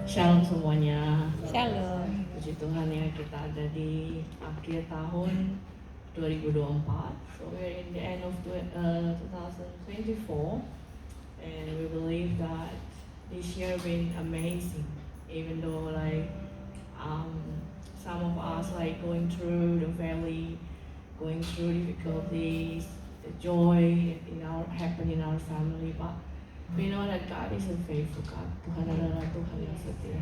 Shalom semuanya. Shalom. Puji Tuhan ya, kita ada di akhir tahun 2024. So we're in the end of 2024, and we believe that this year been amazing. Even though some of us going through the valley, going through difficulties, the joy happen in our family, but we know that God is a faithful God. Tuhan adalah Tuhan yang setia.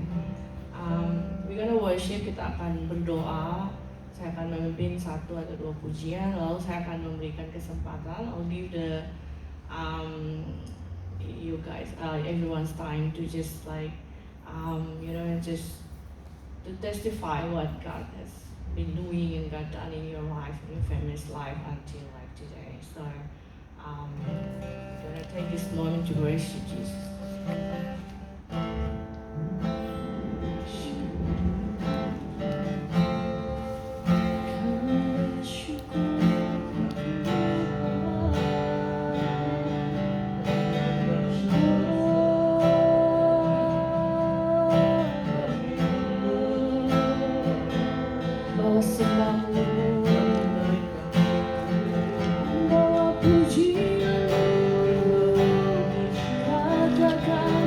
We're gonna worship, kita akan berdoa. Saya akan memimpin 1 atau 2 pujian, lalu saya akan memberikan kesempatan. I'll give the you guys everyone's time to just just to testify what God has been doing and God done in your life, in your family's life until today. So we're gonna take this moment to worship Jesus. Bawa pujian, katakan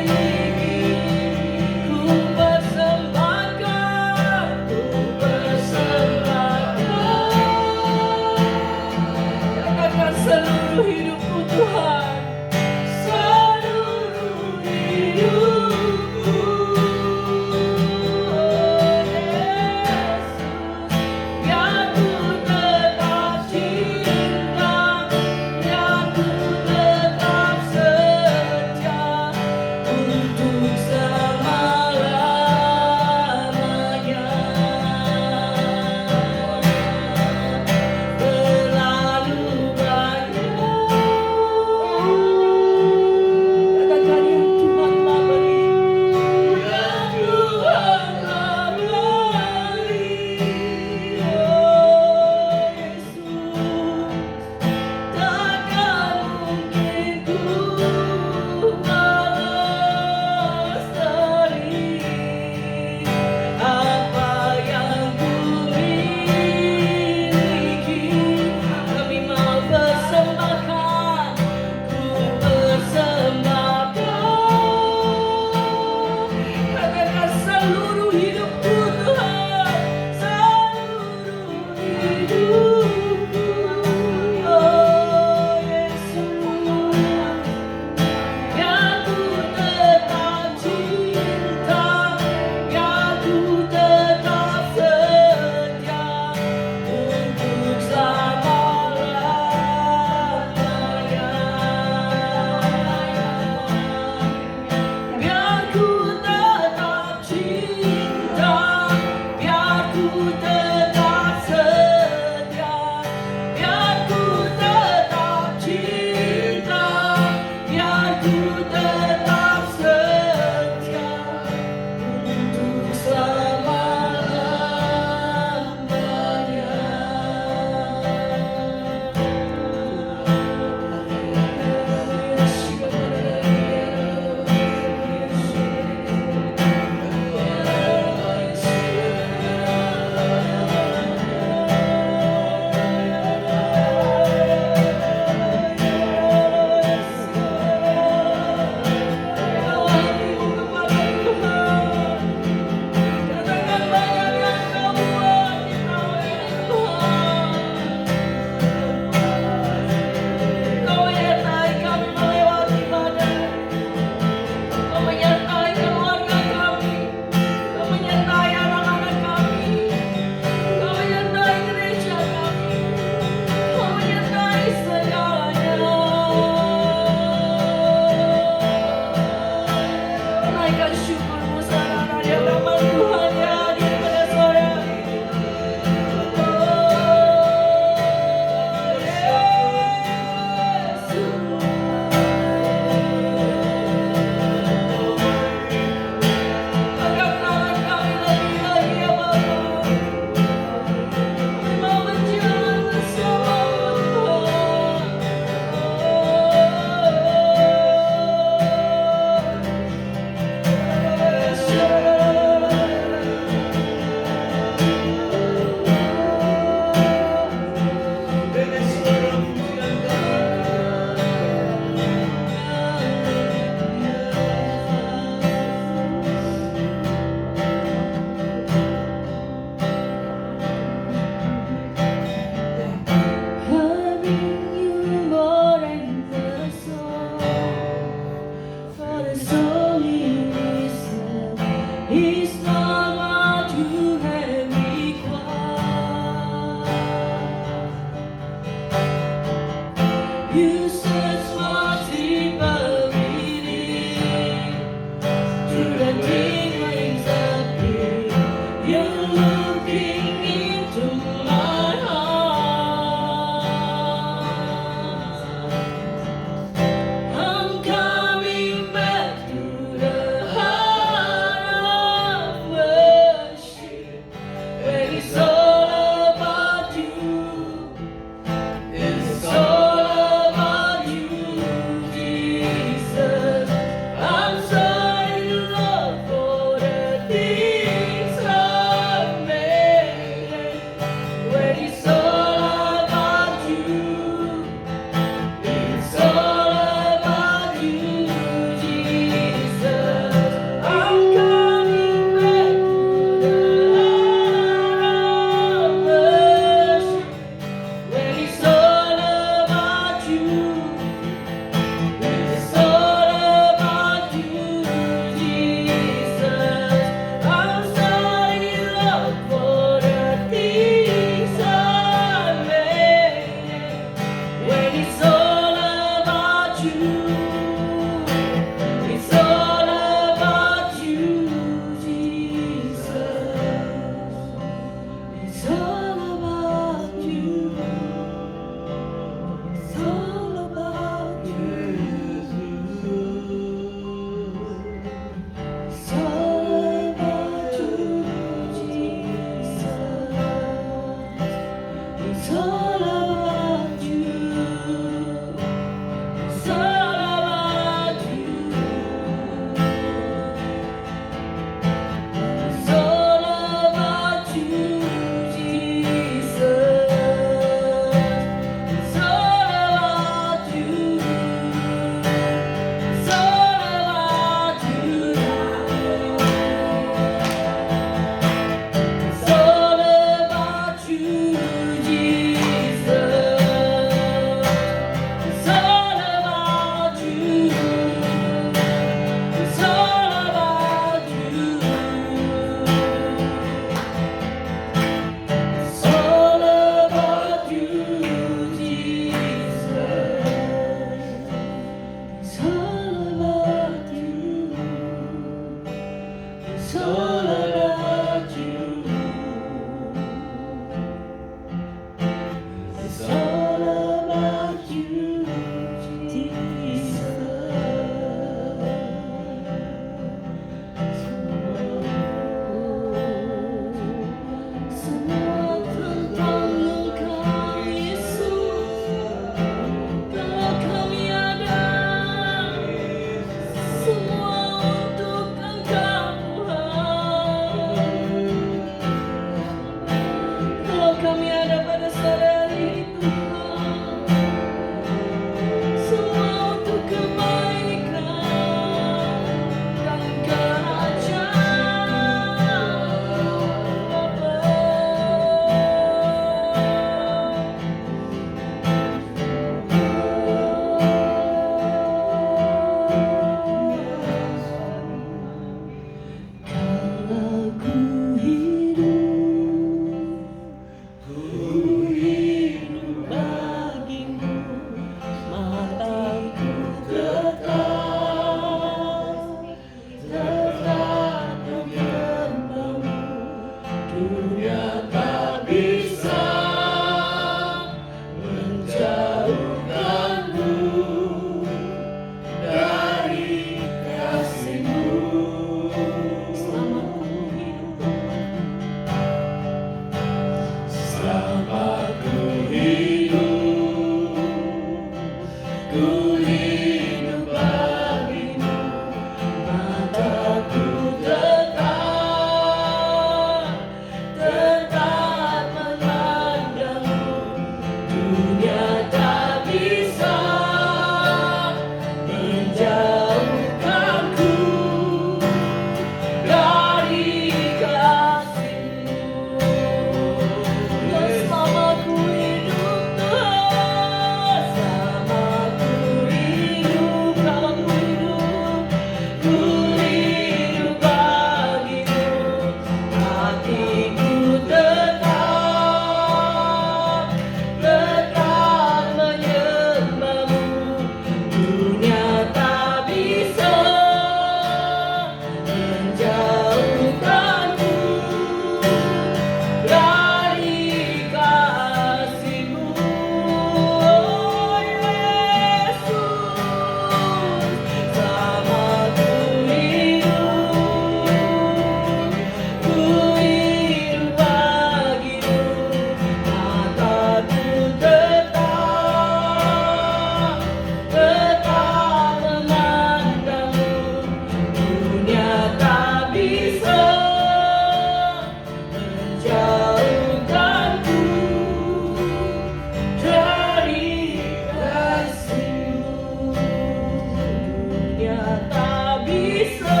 tak bisa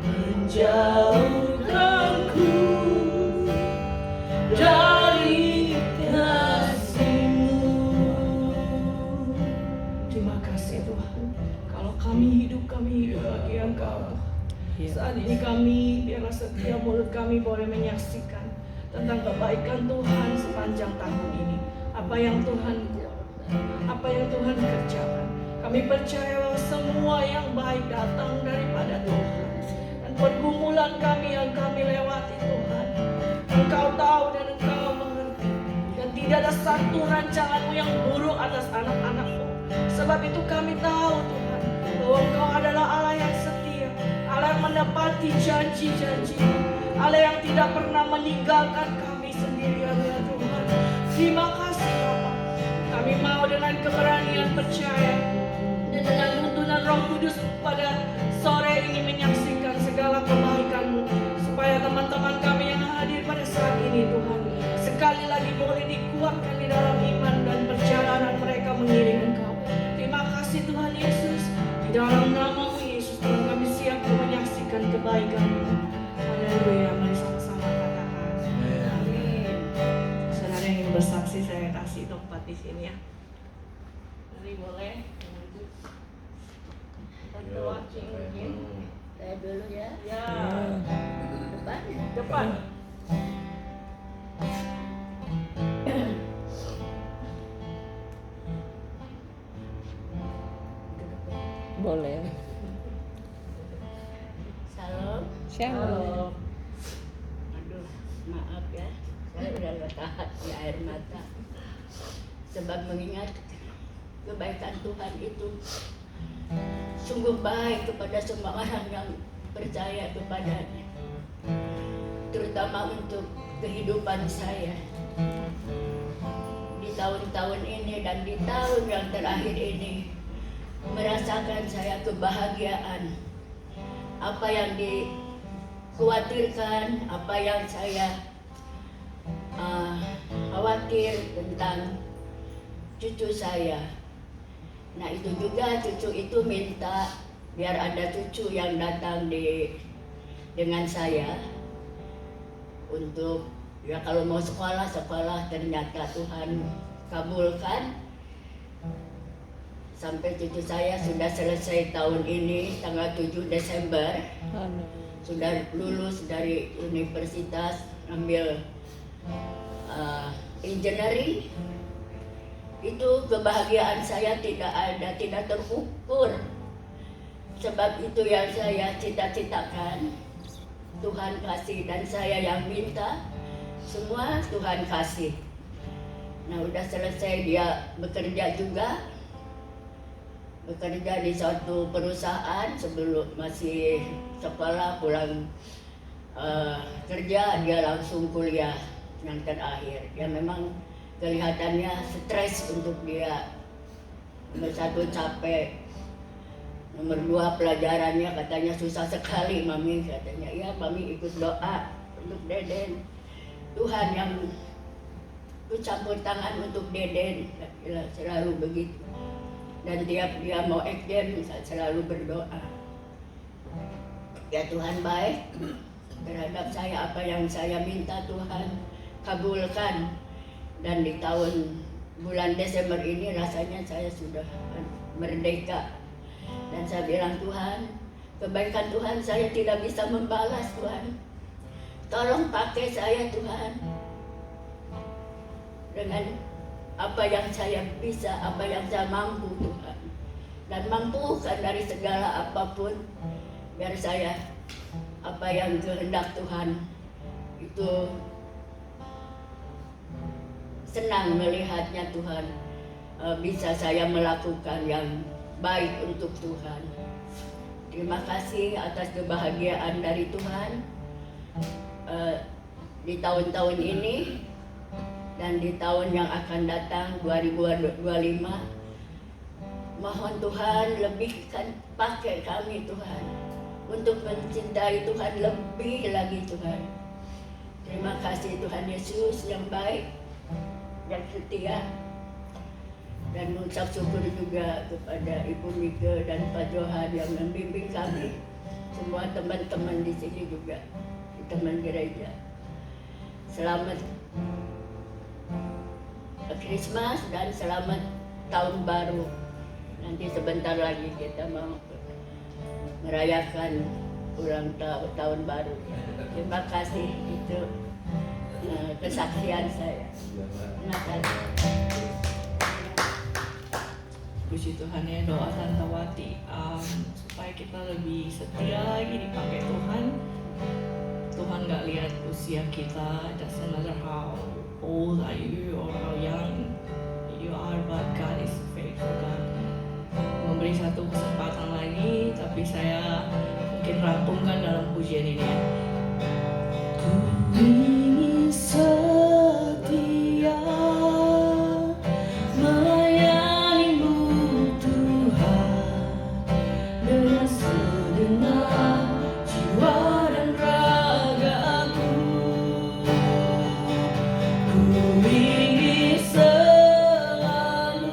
menjauhkanku dari kasih-Mu. Terima kasih Tuhan. Kalau kami hidup bagi Engkau. Saat ini kami, biarlah setiap mulut kami boleh menyaksikan tentang kebaikan Tuhan sepanjang tahun ini. Apa yang Tuhan buat, apa yang Tuhan kerjakan. Kami percaya bahwa semua yang baik datang daripada Tuhan. Dan pergumulan kami yang kami lewati Tuhan, Engkau tahu dan Engkau mengerti. Dan tidak ada satu rancangan-Mu yang buruk atas anak-anak-Mu. Sebab itu kami tahu Tuhan, bahwa Engkau adalah Allah yang setia, Allah yang menepati janji-janji-Mu, Allah yang tidak pernah meninggalkan kami sendirian ya Tuhan. Terima kasih Bapa. Kami mau dengan keberanian percaya dan dengan tuntunan Roh Kudus pada sore ini menyaksikan segala kebaikan-Mu, supaya teman-teman kami yang hadir pada saat ini Tuhan sekali lagi boleh dikuatkan di dalam iman dan perjalanan mereka mengiring Engkau. Terima kasih Tuhan Yesus. Di dalam nama-Mu Yesus Tuhan kami siap menyaksikan kebaikan-Mu. Haleluya. Mari sama-sama katakan amin. Saudara yang ingin bersaksi, saya kasih tempat di sini ya. Mari boleh. Watching mungkin. Saya dulu ya. Ya. Depan. Depan. Boleh. Salam. Shalom. Aduh, maaf ya. Saya udah gak tahan di air mata. Sebab mengingat kebaikan Tuhan itu sungguh baik kepada semua orang yang percaya kepadanya. Terutama untuk kehidupan saya. Di tahun-tahun ini dan di tahun yang terakhir ini, merasakan saya kebahagiaan. Apa yang dikhawatirkan, apa yang saya khawatir tentang cucu saya. Nah itu juga cucu itu minta biar ada cucu yang datang dengan saya untuk ya kalau mau sekolah, ternyata Tuhan kabulkan. Sampai cucu saya sudah selesai tahun ini tanggal 7 Desember. Sudah lulus dari universitas, ambil engineering. Itu kebahagiaan saya tidak terukur. Sebab itu yang saya cita-citakan. Tuhan kasih dan saya yang minta, semua Tuhan kasih. Nah udah selesai dia bekerja juga. Bekerja di suatu perusahaan sebelum masih sekolah, pulang kerja dia langsung kuliah yang terakhir. Ya memang kelihatannya stres untuk dia. Nomor 1 capek, nomor 2 pelajarannya katanya susah sekali Mami, katanya ya Mami ikut doa untuk Deden. Tuhan yang campur tangan untuk Deden, selalu begitu. Dan tiap dia mau exam selalu berdoa. Ya Tuhan baik terhadap saya, apa yang saya minta Tuhan kabulkan. Dan di bulan Desember ini rasanya saya sudah merdeka. Dan saya bilang Tuhan, kebaikan Tuhan saya tidak bisa membalas Tuhan. Tolong pakai saya Tuhan dengan apa yang saya bisa, apa yang saya mampu Tuhan. Dan mampukan dari segala apapun, biar saya apa yang kehendak Tuhan itu senang melihatnya Tuhan. Bisa saya melakukan yang baik untuk Tuhan. Terima kasih atas kebahagiaan dari Tuhan di tahun-tahun ini dan di tahun yang akan datang 2025. Mohon Tuhan lebihkan pakai kami Tuhan untuk mencintai Tuhan lebih lagi Tuhan. Terima kasih Tuhan Yesus yang baik, yang setia. Dan mengucap syukur juga kepada Ibu Mika dan Pak Johan yang membimbing kami. Semua teman-teman di sini juga, di teman gereja. Selamat Christmas dan selamat Tahun Baru. Nanti sebentar lagi kita mau merayakan ulang tahun baru. Terima kasih, itu kesaksian saya. Terima kasih. Puji Tuhan ya, doa Tante Wati supaya kita lebih setia lagi dipakai Tuhan. Tuhan gak lihat usia kita, doesn't matter how old are you or how young you are, but God is faithful. God memberi satu kesempatan lagi, tapi saya mungkin rangkumkan dalam pujian ini ya. Ku ingin setia melayanimu Tuhan dengan segenap jiwa dan ragaku. Ku ingin selalu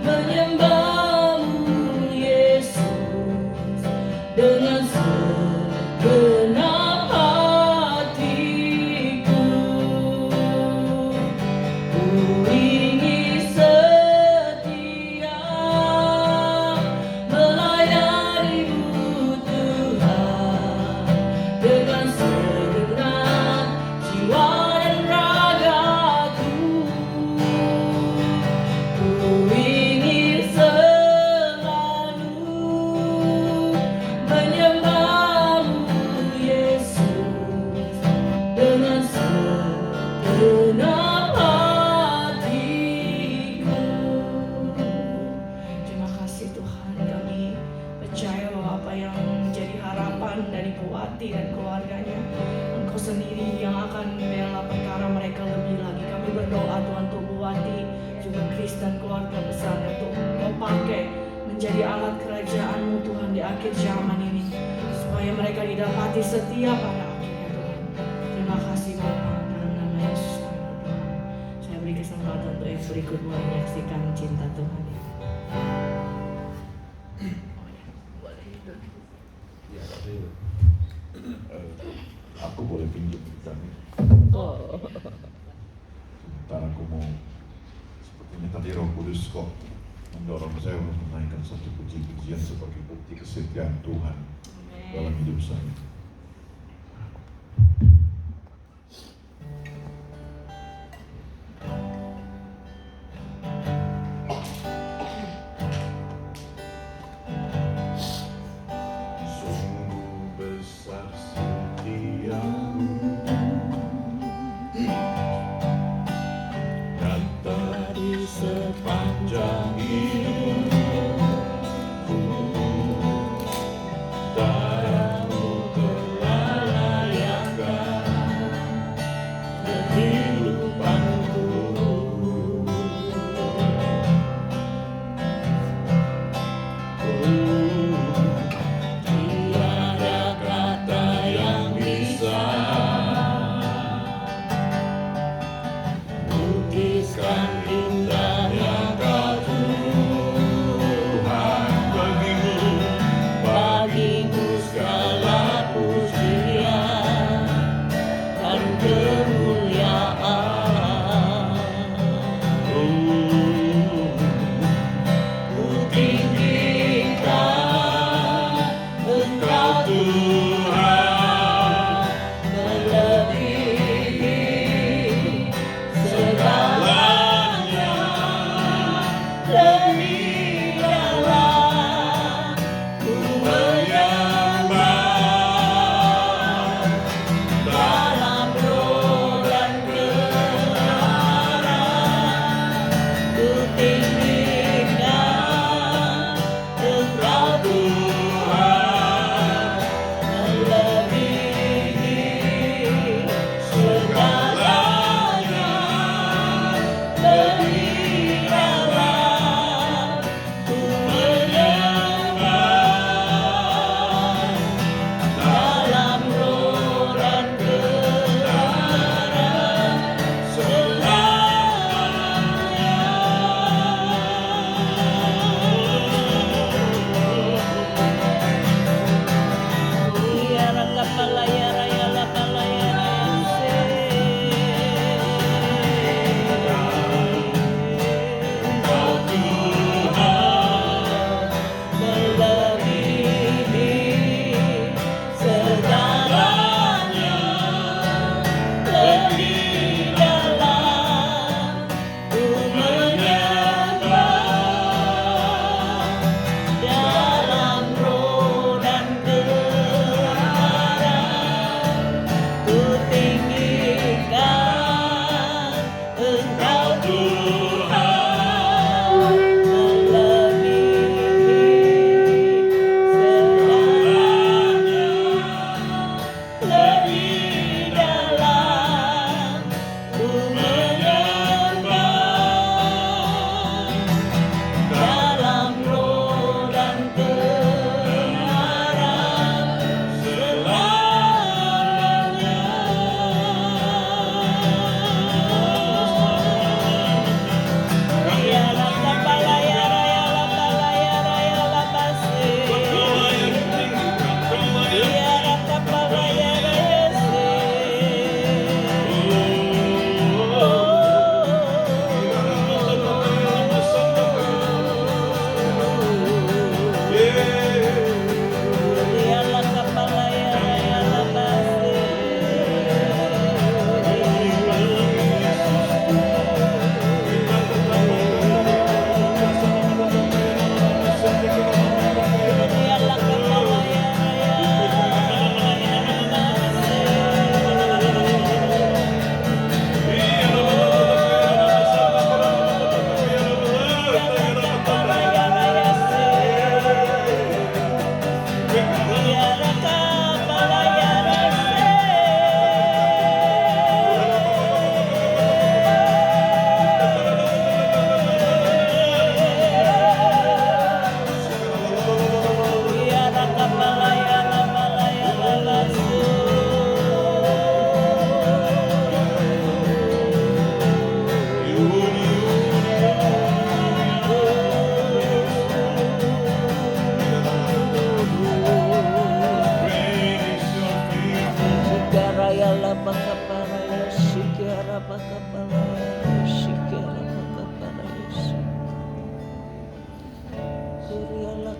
menyembahmu Yesus dengan segenap hatiku. Ku ingin setia melayanimu Tuhan dengan segenap jiwa dan ragaku. Ku ingin selalu menyembahmu Yesus dengan segenap hatiku. Terima kasih Tuhan, kami percaya bahwa apa yang menjadi harapan dari Bu Wati dan keluarganya, Engkau sendiri yang akan membela perkara mereka lebih lagi. Kami berdoa Tuhan untuk Bu Wati, juga Chris dan keluarga besar, untuk Engkau pakai menjadi alat kerajaan-Mu Tuhan di akhir zaman ini, supaya mereka didapati setia pada akhirnya Tuhan. Terima kasih Bapak, dalam nama Yesus kami berdoa. Saya beri kesempatan untuk yang berikut menyaksikan cinta Tuhan. Aku boleh pinjam gitarnya. Oh. Ntar aku mau, sepertinya tadi Roh Kudus kok mendorong saya untuk menaikkan satu puji-pujian sebagai bukti kesetiaan Tuhan dalam hidup saya. Sungguh besar setiamu, nyata di sepanjang hidupku. Dayamu telah layakan kehidupanku. Tiada kata yang bisa lukiskan indahnya Kau Tuhan. Bagimu segala pujian dan kemuliaan. Ku tinggikan Engkau Tuhan, melebihi segalanya. Lebih dalam ku menyembah, dalam roh dan kebenaran. Ku tinggikan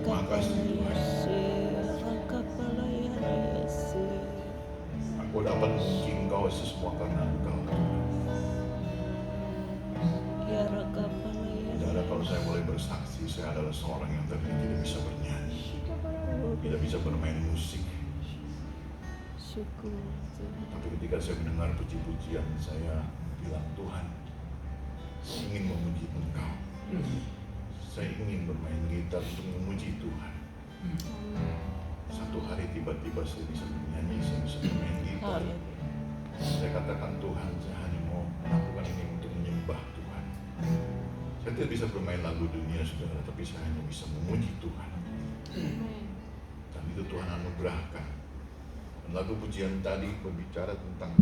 Makasih Tuhan. Aku dapat mungkin Engkau semua karena Engkau. Tidak ada kalau saya mulai bersaksi, saya adalah seorang yang tadinya tidak bisa bernyanyi, tidak bisa bermain musik. Tapi ketika saya mendengar puji-pujian, saya bilang, Tuhan, saya ingin memuji Engkau. Saya ingin bermain gitar untuk memuji Tuhan. Satu hari tiba-tiba saya bisa bernyanyi, saya bisa bermain gitar. Saya katakan, Tuhan, saya hanya mau melakukan ini untuk menyembah Tuhan. Saya tidak bisa bermain lagu dunia, saudara, tapi saya hanya bisa memuji Tuhan. Dan itu Tuhan anugerahkan. Dan lagu pujian tadi berbicara tentang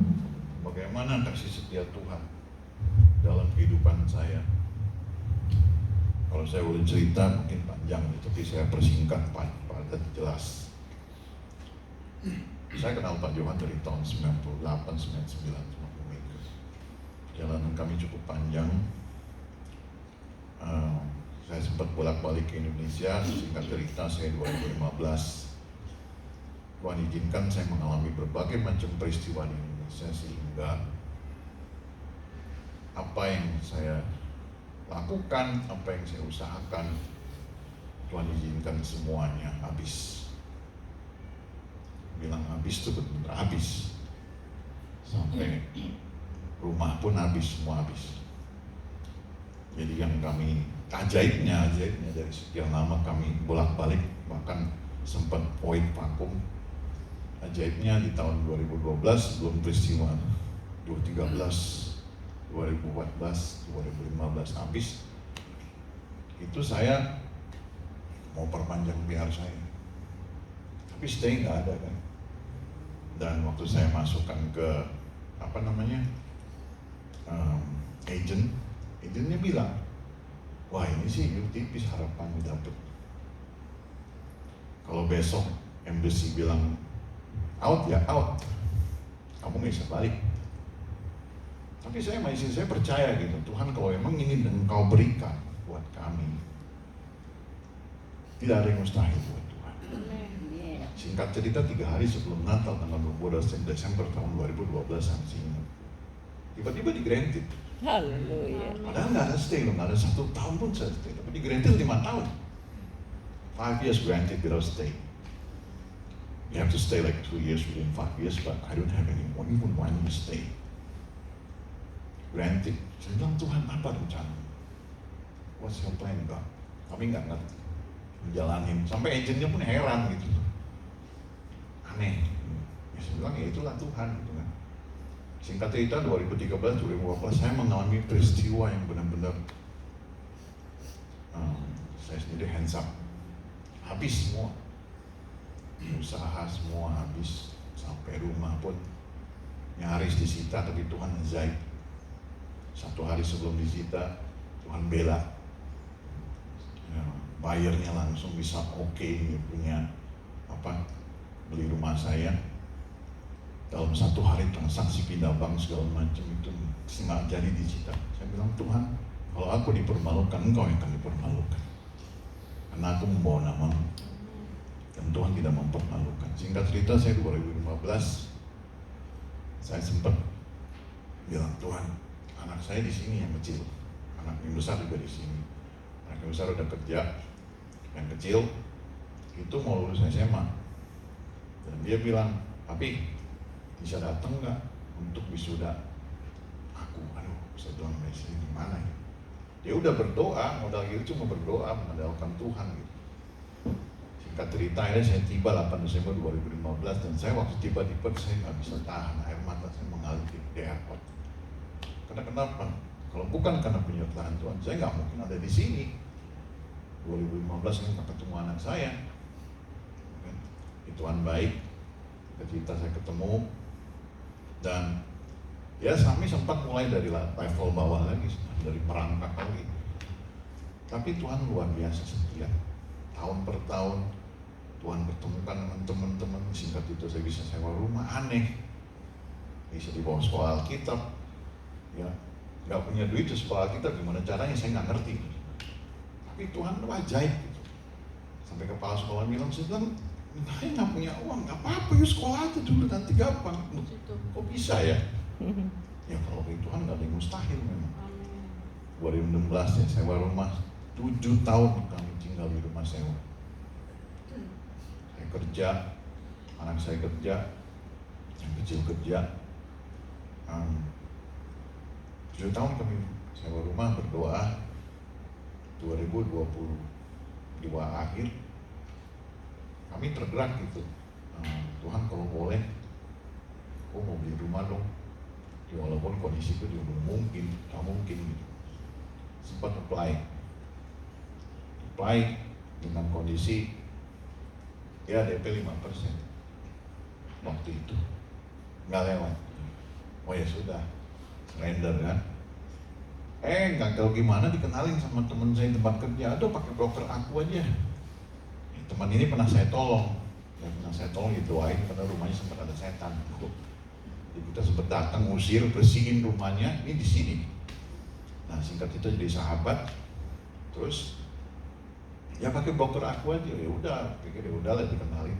bagaimana kasih setia Tuhan dalam kehidupan saya. Kalau saya boleh cerita mungkin panjang, tapi saya persingkat padat jelas. Saya kenal Pak Johan dari tahun 98, 99 sama Bu Mega. Perjalanan kami cukup panjang. Saya sempat bolak-balik ke Indonesia. Singkat cerita, saya 2015. Tuhan izinkan saya mengalami berbagai macam peristiwa di Indonesia sehingga apa yang saya lakukan, apa yang saya usahakan, Tuhan izinkan semuanya habis. Bilang habis itu benar habis. Sampai rumah pun habis, semua habis. Jadi yang kami ajaibnya dari sekian lama kami bolak-balik, bahkan sempat void vakum. Ajaibnya di tahun 2012 belum peristiwa 2013, 2014, 2015 habis. Itu saya mau perpanjang PR saya, tapi stay nggak ada kan. Dan waktu saya masukkan ke agentnya bilang, wah ini sih tipis harapannya dapet. Kalau besok embassy bilang out ya out, kamu nggak bisa balik. Tapi saya percaya gitu, Tuhan kalau emang ini Engkau berikan buat kami, tidak ada yang mustahil buat Tuhan. Singkat cerita 3 hari sebelum Natal tanggal 22 Desember tahun 2012 saya sini, tiba-tiba di granted. Haleluya. Padahal nggak ada stay, nggak ada 1 tahun pun saya stay, tapi di granted 5 tahun. 5 years granted without stay. You have to stay like 2 years within 5 years, but I don't have any more, even 1 year stay. Granted. Saya bilang, Tuhan apa rencana? What's your plan, God? Kami nggak ngerti. Menjalanin. Sampai agentnya pun heran gitu. Aneh. Ya, saya bilang, ya itulah Tuhan gitu kan. Singkat cerita 2013, 2014 saya mengalami peristiwa yang benar-benar saya sendiri hands up. Habis semua. Usaha semua habis, sampai rumah pun nyaris disita, tapi Tuhan ajaib. 1 hari sebelum disita, Tuhan bela. Ya, bayarnya langsung bisa punya beli rumah saya. Dalam 1 hari transaksi pindah bank segala macam itu nggak jadi disita. Saya bilang, Tuhan, kalau aku dipermalukan, Engkau yang akan dipermalukan. Karena aku membawa nama-Mu. Dan Tuhan tidak mempermalukan. Singkat cerita, saya 2015 saya sempat bilang, Tuhan, anak saya di sini yang kecil, anak yang besar juga di sini. Anak yang besar udah kerja, yang kecil itu mau lulus SMA. Dan dia bilang, Papi, bisa datang nggak untuk wisuda aku? Aduh, saya bilang, ini gimana ya? Dia udah berdoa, modal gitu cuma berdoa, mengandalkan Tuhan gitu. Singkat cerita ini saya tiba 8 Desember 2015 dan saya waktu tiba-tiba saya nggak bisa tahan, air mata saya mengalir di airport. Karena kenapa? Kalau bukan karena penyertaan Tuhan, saya nggak mungkin ada di sini. 2015 saya nggak ketemu anak saya. Tuhan baik, cerita saya ketemu dan ya kami sempat mulai dari level bawah lagi, dari merangkak lagi. Tapi Tuhan luar biasa setia. Tahun per tahun Tuhan pertemukan dengan teman-teman. Singkat itu saya bisa sewa rumah, aneh, bisa dibawa sekolah Alkitab, ya nggak punya duit ke sekolah Alkitab, gimana caranya saya nggak ngerti. Tapi Tuhan ajaib gitu. Sampai kepala sekolah bilang, saya bilang, saya nggak punya uang, nggak apa-apa, yuk sekolah aja dulu, nanti gampang. Kok bisa ya? Ya kalau bagi Tuhan nggak ada yang mustahil memang. 2016 ya, sewa rumah 7 tahun kami tinggal di rumah sewa. Saya kerja, anak saya kerja, yang kecil kerja. 7 tahun kami sewa rumah, berdoa. 2022 akhir kami tergerak gitu, Tuhan kalau boleh aku mau beli rumah dong ya, walaupun kondisiku juga belum mungkin, gak mungkin gitu. Sempat apply dengan kondisi ya DP 5% waktu itu nggak lewat. Oh ya sudah, surrender kan. Gagal gimana, dikenalin sama teman saya di tempat kerja, aduh pakai broker aku aja. Teman ini pernah saya tolong, didoain karena rumahnya sempat ada setan. Jadi kita sempat datang, usir, bersihin rumahnya, ini di sini. Nah singkat itu jadi sahabat, terus ya pakai broker aku aja, ya udah, pikir ya udahlah dikenalin.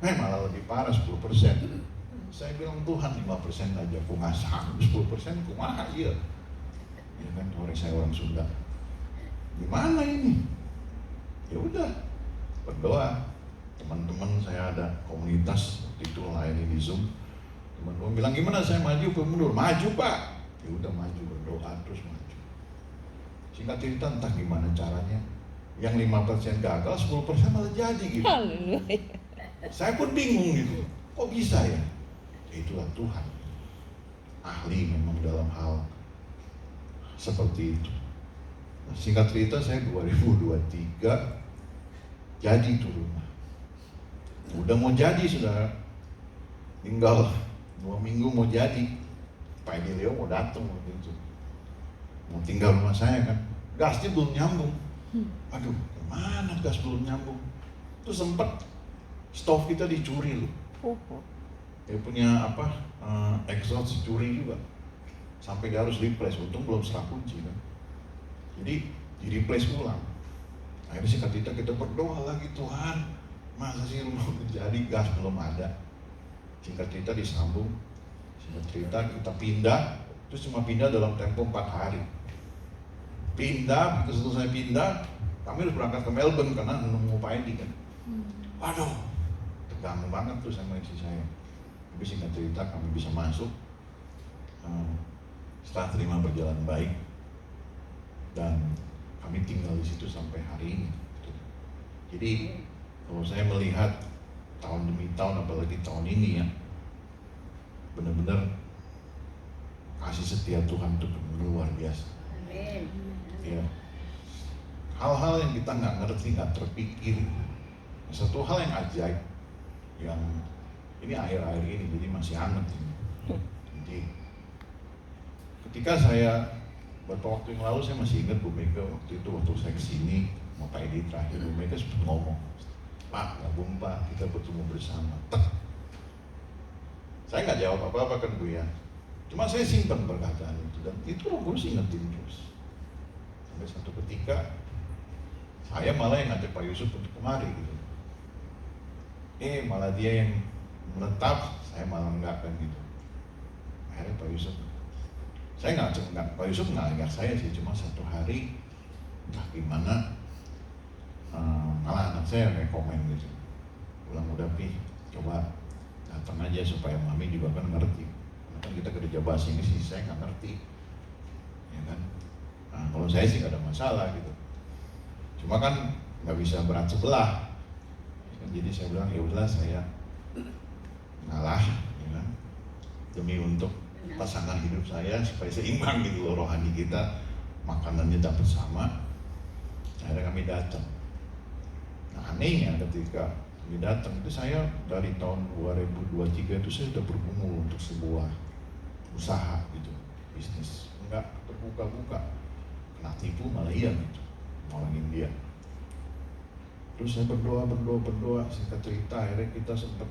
Malah lebih parah 10%. Saya bilang Tuhan 5% aja, aku nggak sanggup 10%, aku mah iya. Ya kan, saya orang Sunda. Gimana ini? Ya udah, berdoa. Teman-teman saya ada komunitas waktu itu layani di Zoom. Teman-teman bilang gimana, saya maju atau mundur? Maju Pak. Ya udah maju, berdoa terus maju. Singkat cerita entah gimana caranya, yang 5% gagal, 10% malah jadi gitu. Haleluya. Saya pun bingung gitu, kok bisa ya? Itulah Tuhan. Ahli memang dalam hal seperti itu. Nah, singkat cerita saya 2023 jadi itu rumah. Udah mau jadi sudah, tinggal 2 minggu mau jadi. Pak Edi Leo mau datang waktu itu, mau tinggal rumah saya kan, gasnya belum nyambung. Aduh, kemana gas belum nyambung? Terus sempat stove kita dicuri loh. Dia punya exhaust dicuri juga. Sampai dia harus replace, untung belum serah kunci kan. Jadi di replace ulang. Akhirnya singkat cerita kita berdoa lagi, Tuhan masa sih rumah jadi gas belum ada. Singkat cerita disambung, singkat cerita kita pindah, terus cuma pindah dalam tempo 4 hari. Pindah, begitu selesai pindah, kami harus berangkat ke Melbourne karena nemu Pak Edi kan. Aduh, tegang banget tuh sama istri saya. Tapi singkat cerita kami bisa masuk. Setelah terima berjalan baik dan kami tinggal di situ sampai hari ini. Jadi kalau saya melihat tahun demi tahun, apalagi tahun ini ya, benar-benar kasih setia Tuhan itu luar biasa. Amin. Ya, hal-hal yang kita nggak ngerti, nggak terpikir. Satu hal yang ajaib, yang ini akhir-akhir ini jadi masih hangat ini. Jadi ketika saya beberapa waktu yang lalu, saya masih ingat Bu Mega waktu itu, waktu saya kesini mau Pak Edi terakhir, Bu Mega sempat ngomong, Pak, gabung Pak, kita bertemu bersama. Saya nggak jawab apa-apa kan Bu ya, cuma saya simpan perkataan itu, dan itu Roh Kudus ingetin terus. Sampai satu ketika saya malah yang ngajak Pak Yusuf untuk kemari gitu. Malah dia yang menetap, saya malah enggak kan gitu. Akhirnya Pak Yusuf, saya nggak, Pak Yusuf nggak ngajak saya sih, cuma satu hari entah gimana, malah anak saya kayak komen gitu, bilang udah Pi, coba datang aja supaya Mami juga kan ngerti. Karena kan kita kerja bahasa ini sih saya nggak ngerti, ya kan. Nah, kalau saya sih nggak ada masalah gitu, cuma kan nggak bisa berat sebelah. Jadi saya bilang ya udahlah, saya ngalah, ya kan, demi untuk pasangan hidup saya supaya seimbang gitu loh, rohani kita makanannya dapat sama. Akhirnya kami datang. Nah anehnya ketika kami datang itu, saya dari tahun 2023 itu saya sudah bergumul untuk sebuah usaha gitu, bisnis, enggak terbuka-buka, kena tipu malah iya gitu, orang India. Terus saya berdoa, singkat cerita akhirnya kita sempat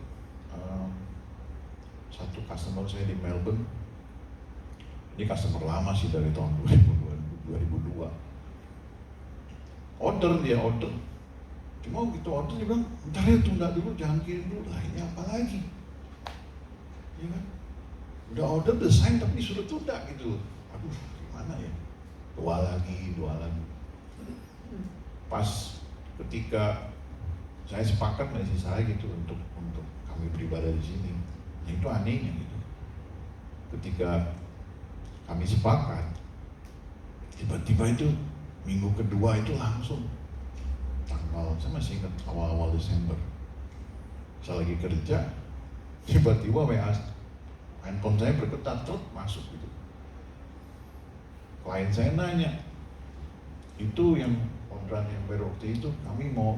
satu customer saya di Melbourne. Ini customer lama sih dari tahun 2002. Dia order, Cuma begitu order dia bilang, bentar ya tunda dulu, jangan kirim dulu. Lah ini apa lagi? Ya kan? Udah order, udah sign tapi disuruh tunda gitu. Aduh, gimana ya? Doa lagi. Pas ketika saya sepakat sama istri saya gitu untuk kami beribadah di sini. Nah itu anehnya gitu. Ketika kami sepakat, tiba-tiba itu minggu kedua itu langsung tanggal, saya masih ingat awal-awal Desember, saya lagi kerja, tiba-tiba WA handphone saya bergetar, terus masuk gitu. Klien saya nanya, itu yang orderan yang baru waktu itu kami mau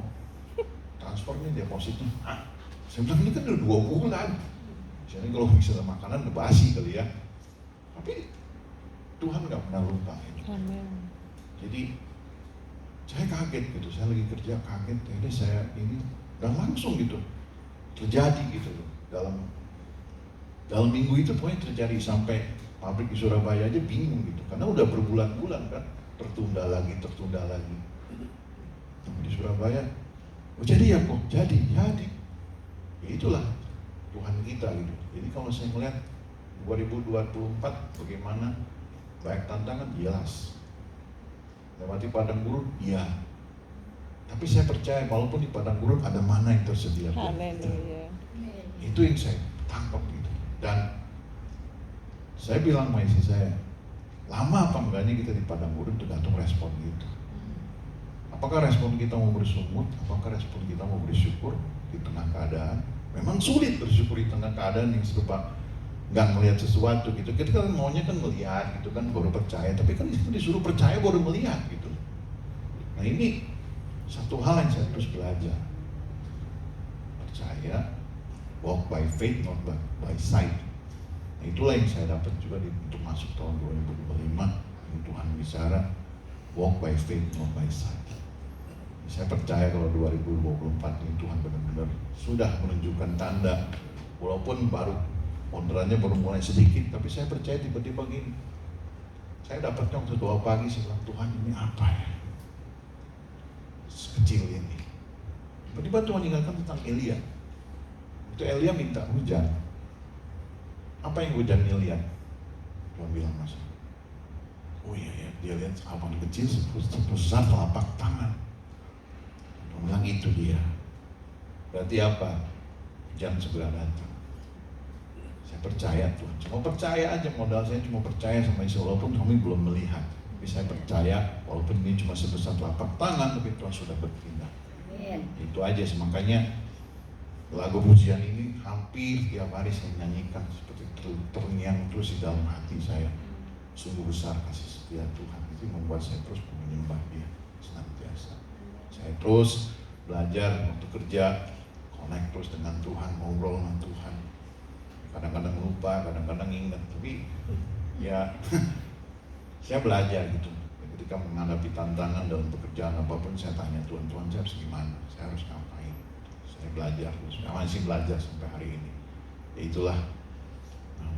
transfer nih depositnya. Saya bilang ini kan udah 2 bulan. Jadi kalau misalnya makanan udah basi kali ya. Tapi Tuhan nggak pernah lupa ini. Amin. Jadi saya kaget gitu, saya lagi kerja kaget, ini saya ini dan langsung gitu terjadi gitu loh. Dalam minggu itu pokoknya terjadi, sampai pabrik di Surabaya aja bingung gitu, karena udah berbulan-bulan kan tertunda lagi. Di Surabaya, oh jadi ya kok, jadi. Ya itulah Tuhan kita gitu. Jadi kalau saya melihat 2024 bagaimana, banyak tantangan, jelas. Lewati padang gurun, iya. Tapi saya percaya walaupun di padang gurun ada mana yang tersedia. Haleluya. Itu yang saya tangkap gitu. Dan saya bilang sama istri saya, lama apa enggaknya kita di padang gurun tergantung respon gitu. Apakah respon kita mau bersungut, apakah respon kita mau bersyukur di tengah keadaan. Memang sulit bersyukur di tengah keadaan yang serba nggak melihat sesuatu gitu. Kita kan maunya kan melihat gitu kan, baru percaya. Tapi kan itu disuruh percaya baru melihat gitu. Nah ini satu hal yang saya terus belajar. Percaya, walk by faith, not by sight. Nah itulah yang saya dapat juga untuk masuk tahun 2025. Ini Tuhan bicara, walk by faith, not by sight. Saya percaya kalau 2024 ini Tuhan benar-benar sudah menunjukkan tanda, walaupun orderannya baru mulai sedikit, tapi saya percaya tiba-tiba gini. Saya dapatnya waktu doa pagi, saya bilang, Tuhan ini apa ya? Sekecil ini. Tiba-tiba Tuhan ingatkan tentang Elia. Itu Elia minta hujan. Apa yang hujannya lihat? Tuhan bilang, Mas, oh iya ya, dia lihat awan kecil sebesar telapak tangan. Tuhan bilang itu dia. Berarti apa? Hujan segera datang. Saya percaya Tuhan, cuma percaya aja, modal saya cuma percaya sama Yesus, walaupun kami belum melihat. Tapi saya percaya walaupun ini cuma sebesar telapak tangan, tapi Tuhan sudah bertindak. Itu aja, makanya lagu pujian ini hampir tiap hari saya nyanyikan, seperti terngiang terus di dalam hati saya. Sungguh besar kasih setia Tuhan, itu membuat saya terus menyembah Dia senantiasa. Saya terus belajar waktu kerja, connect terus dengan Tuhan, ngobrol dengan Tuhan. Kadang-kadang lupa, kadang-kadang ingat, tapi ya saya belajar gitu. Ketika menghadapi tantangan dalam pekerjaan apapun, saya tanya Tuhan, saya harus gimana? Saya harus ngapain? Saya belajar terus, masih belajar sampai hari ini. Ya itulah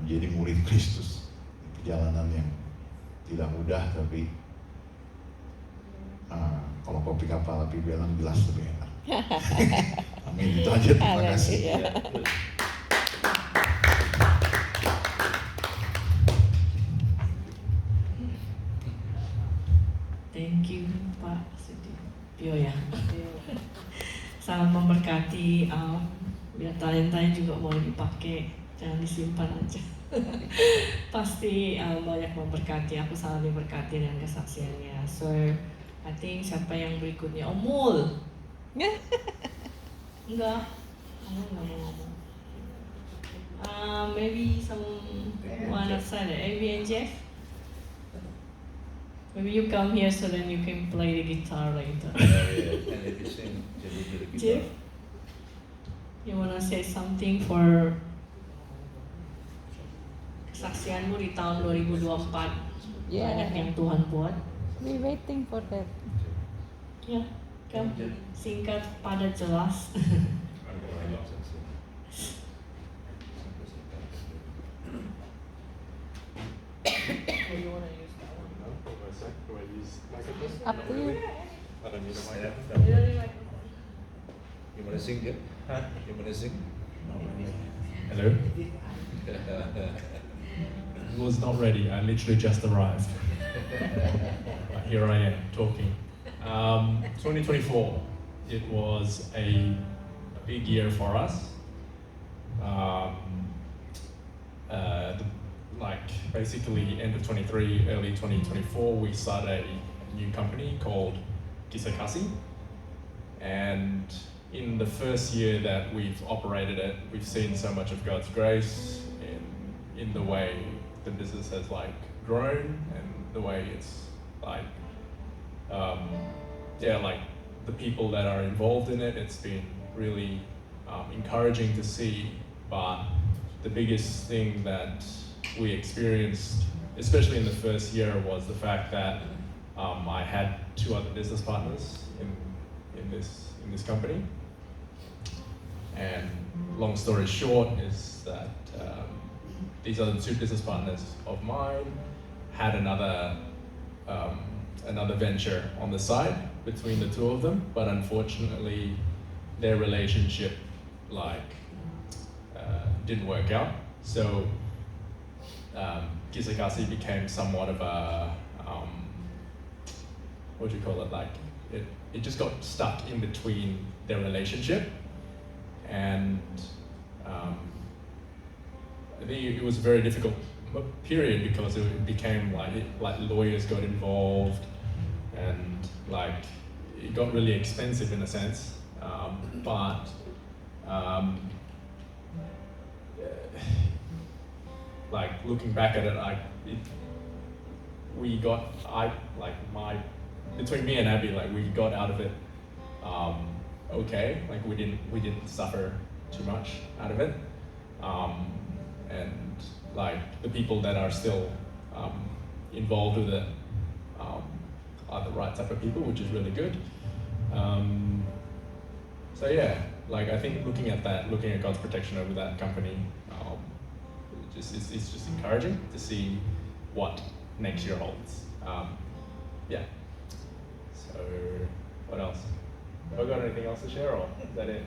menjadi murid Kristus, perjalanan yang tidak mudah, tapi kalau kopi kapal api belang jelas lebih enak. Amin, itu aja, terima kasih. Thank you Pak Pio ya. Sangat memberkati. Biar talentanya juga mau dipakai, jangan disimpan aja. Pasti banyak memberkati. Aku sangat diberkati dengan kesaksiannya. So I think siapa yang berikutnya? Omul. Enggak, kamu nggak mau ngomong. Maybe someone outside, Abby and Jeff. Maybe you come here so then you can play the guitar later. And if you sing, Jeff, you wanna say something for kesaksianmu di tahun 2024? Yeah. Banyak yang Tuhan buat. We waiting for that. Ya, kan singkat, padat, jelas. Up to you. I don't need a microphone. want to sing, Jeff? Huh? You want to sing? Hello. I was not ready. I literally just arrived. But here I am talking. 2024. It was a big year for us. Basically end of 23, early 2024, we started a new company called Kisah Kasih. And in the first year that we've operated it, we've seen so much of God's grace in the way the business has grown and the way it's the people that are involved in it. It's been really encouraging to see. But the biggest thing that we experienced, especially in the first year, was the fact that I had 2 other business partners in this company. And long story short is that these other 2 business partners of mine had another venture on the side between the 2 of them, but unfortunately their relationship didn't work out. So Kisah Kasih became somewhat of a what do you call it? It just got stuck in between their relationship, and I think it was a very difficult period because it became like lawyers got involved, and it got really expensive in a sense. Looking back at it, between me and Abby, we got out of it okay. We didn't suffer too much out of it, and the people that are still involved with it are the right type of people, which is really good. So yeah, I think looking at God's protection over that company, it's just encouraging to see what next year holds. Yeah. So what else? Have I got anything else to share, or is that it?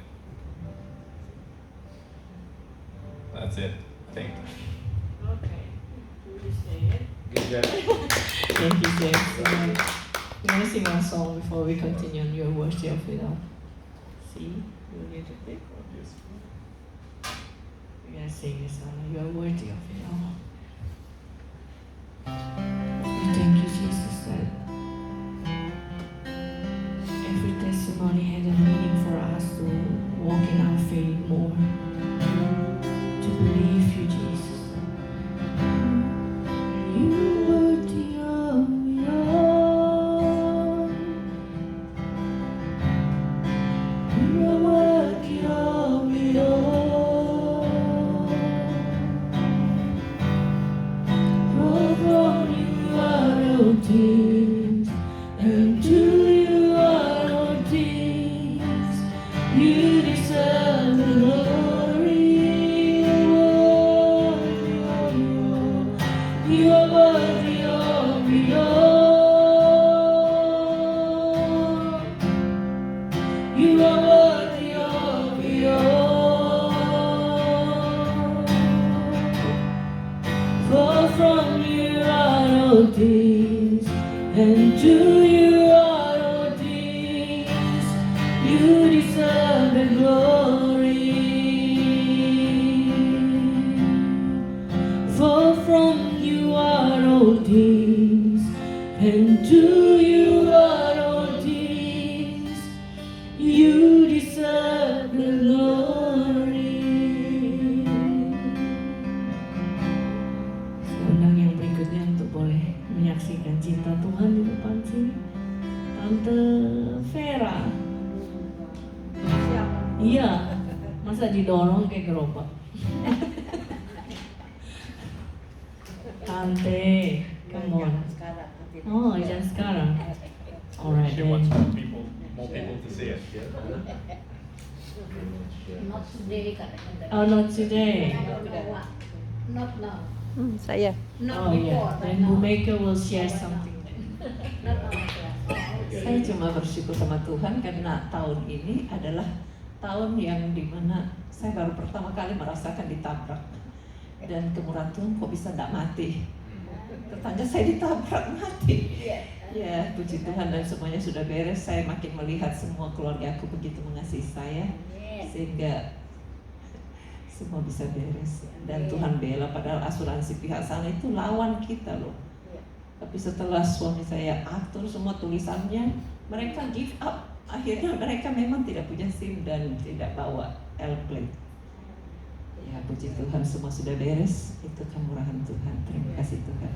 That's it, I think. Okay. You say it. Good job. Thank you, James. You want to sing one song before we continue on You're Worthy of It All? See? You'll get it big. We're going to sing this song. You are worthy of it all. We thank you, Jesus, that every testimony had a meaning for us to walk in our faith more, to believe you, Jesus. You are worthy of it all. You are worthy of it all. From you are all things, and to you are all things. You deserve the glory. You are worthy of it all. You are worthy of it all. For from you are all things, and to you are all things. You deserve the glory. For from you are all things, and to you are all things. You deserve the glory. Undang yang berikutnya untuk boleh menyaksikan cinta Tuhan di depan sini. Tante Vera. Iya, masa didorong kayak gerobak. Tante, come on. Oh, jangan sekarang. Alright She then. wants more people to see it. Yeah. Not today, kadang-kadang. Oh, not today. Not now. Saya. Not Oh before. yeah, then Bu Mega will share something then. Not now. Saya cuma bersyukur sama Tuhan karena tahun ini adalah tahun yang dimana saya baru pertama kali merasakan ditabrak. Dan kemurahan Tuhan kok bisa tidak mati. Tetangga saya ditabrak mati. Ya, puji Tuhan dan semuanya sudah beres. Saya makin melihat semua keluarga aku begitu mengasihi saya, sehingga semua bisa beres. Dan Tuhan bela, padahal asuransi pihak sana itu lawan kita loh. Tapi setelah suami saya atur semua tulisannya, mereka give up. Akhirnya mereka memang tidak punya SIM dan tidak bawa L-plate. Ya, puji Tuhan semua sudah beres. Itu kemurahan Tuhan. Terima kasih Tuhan.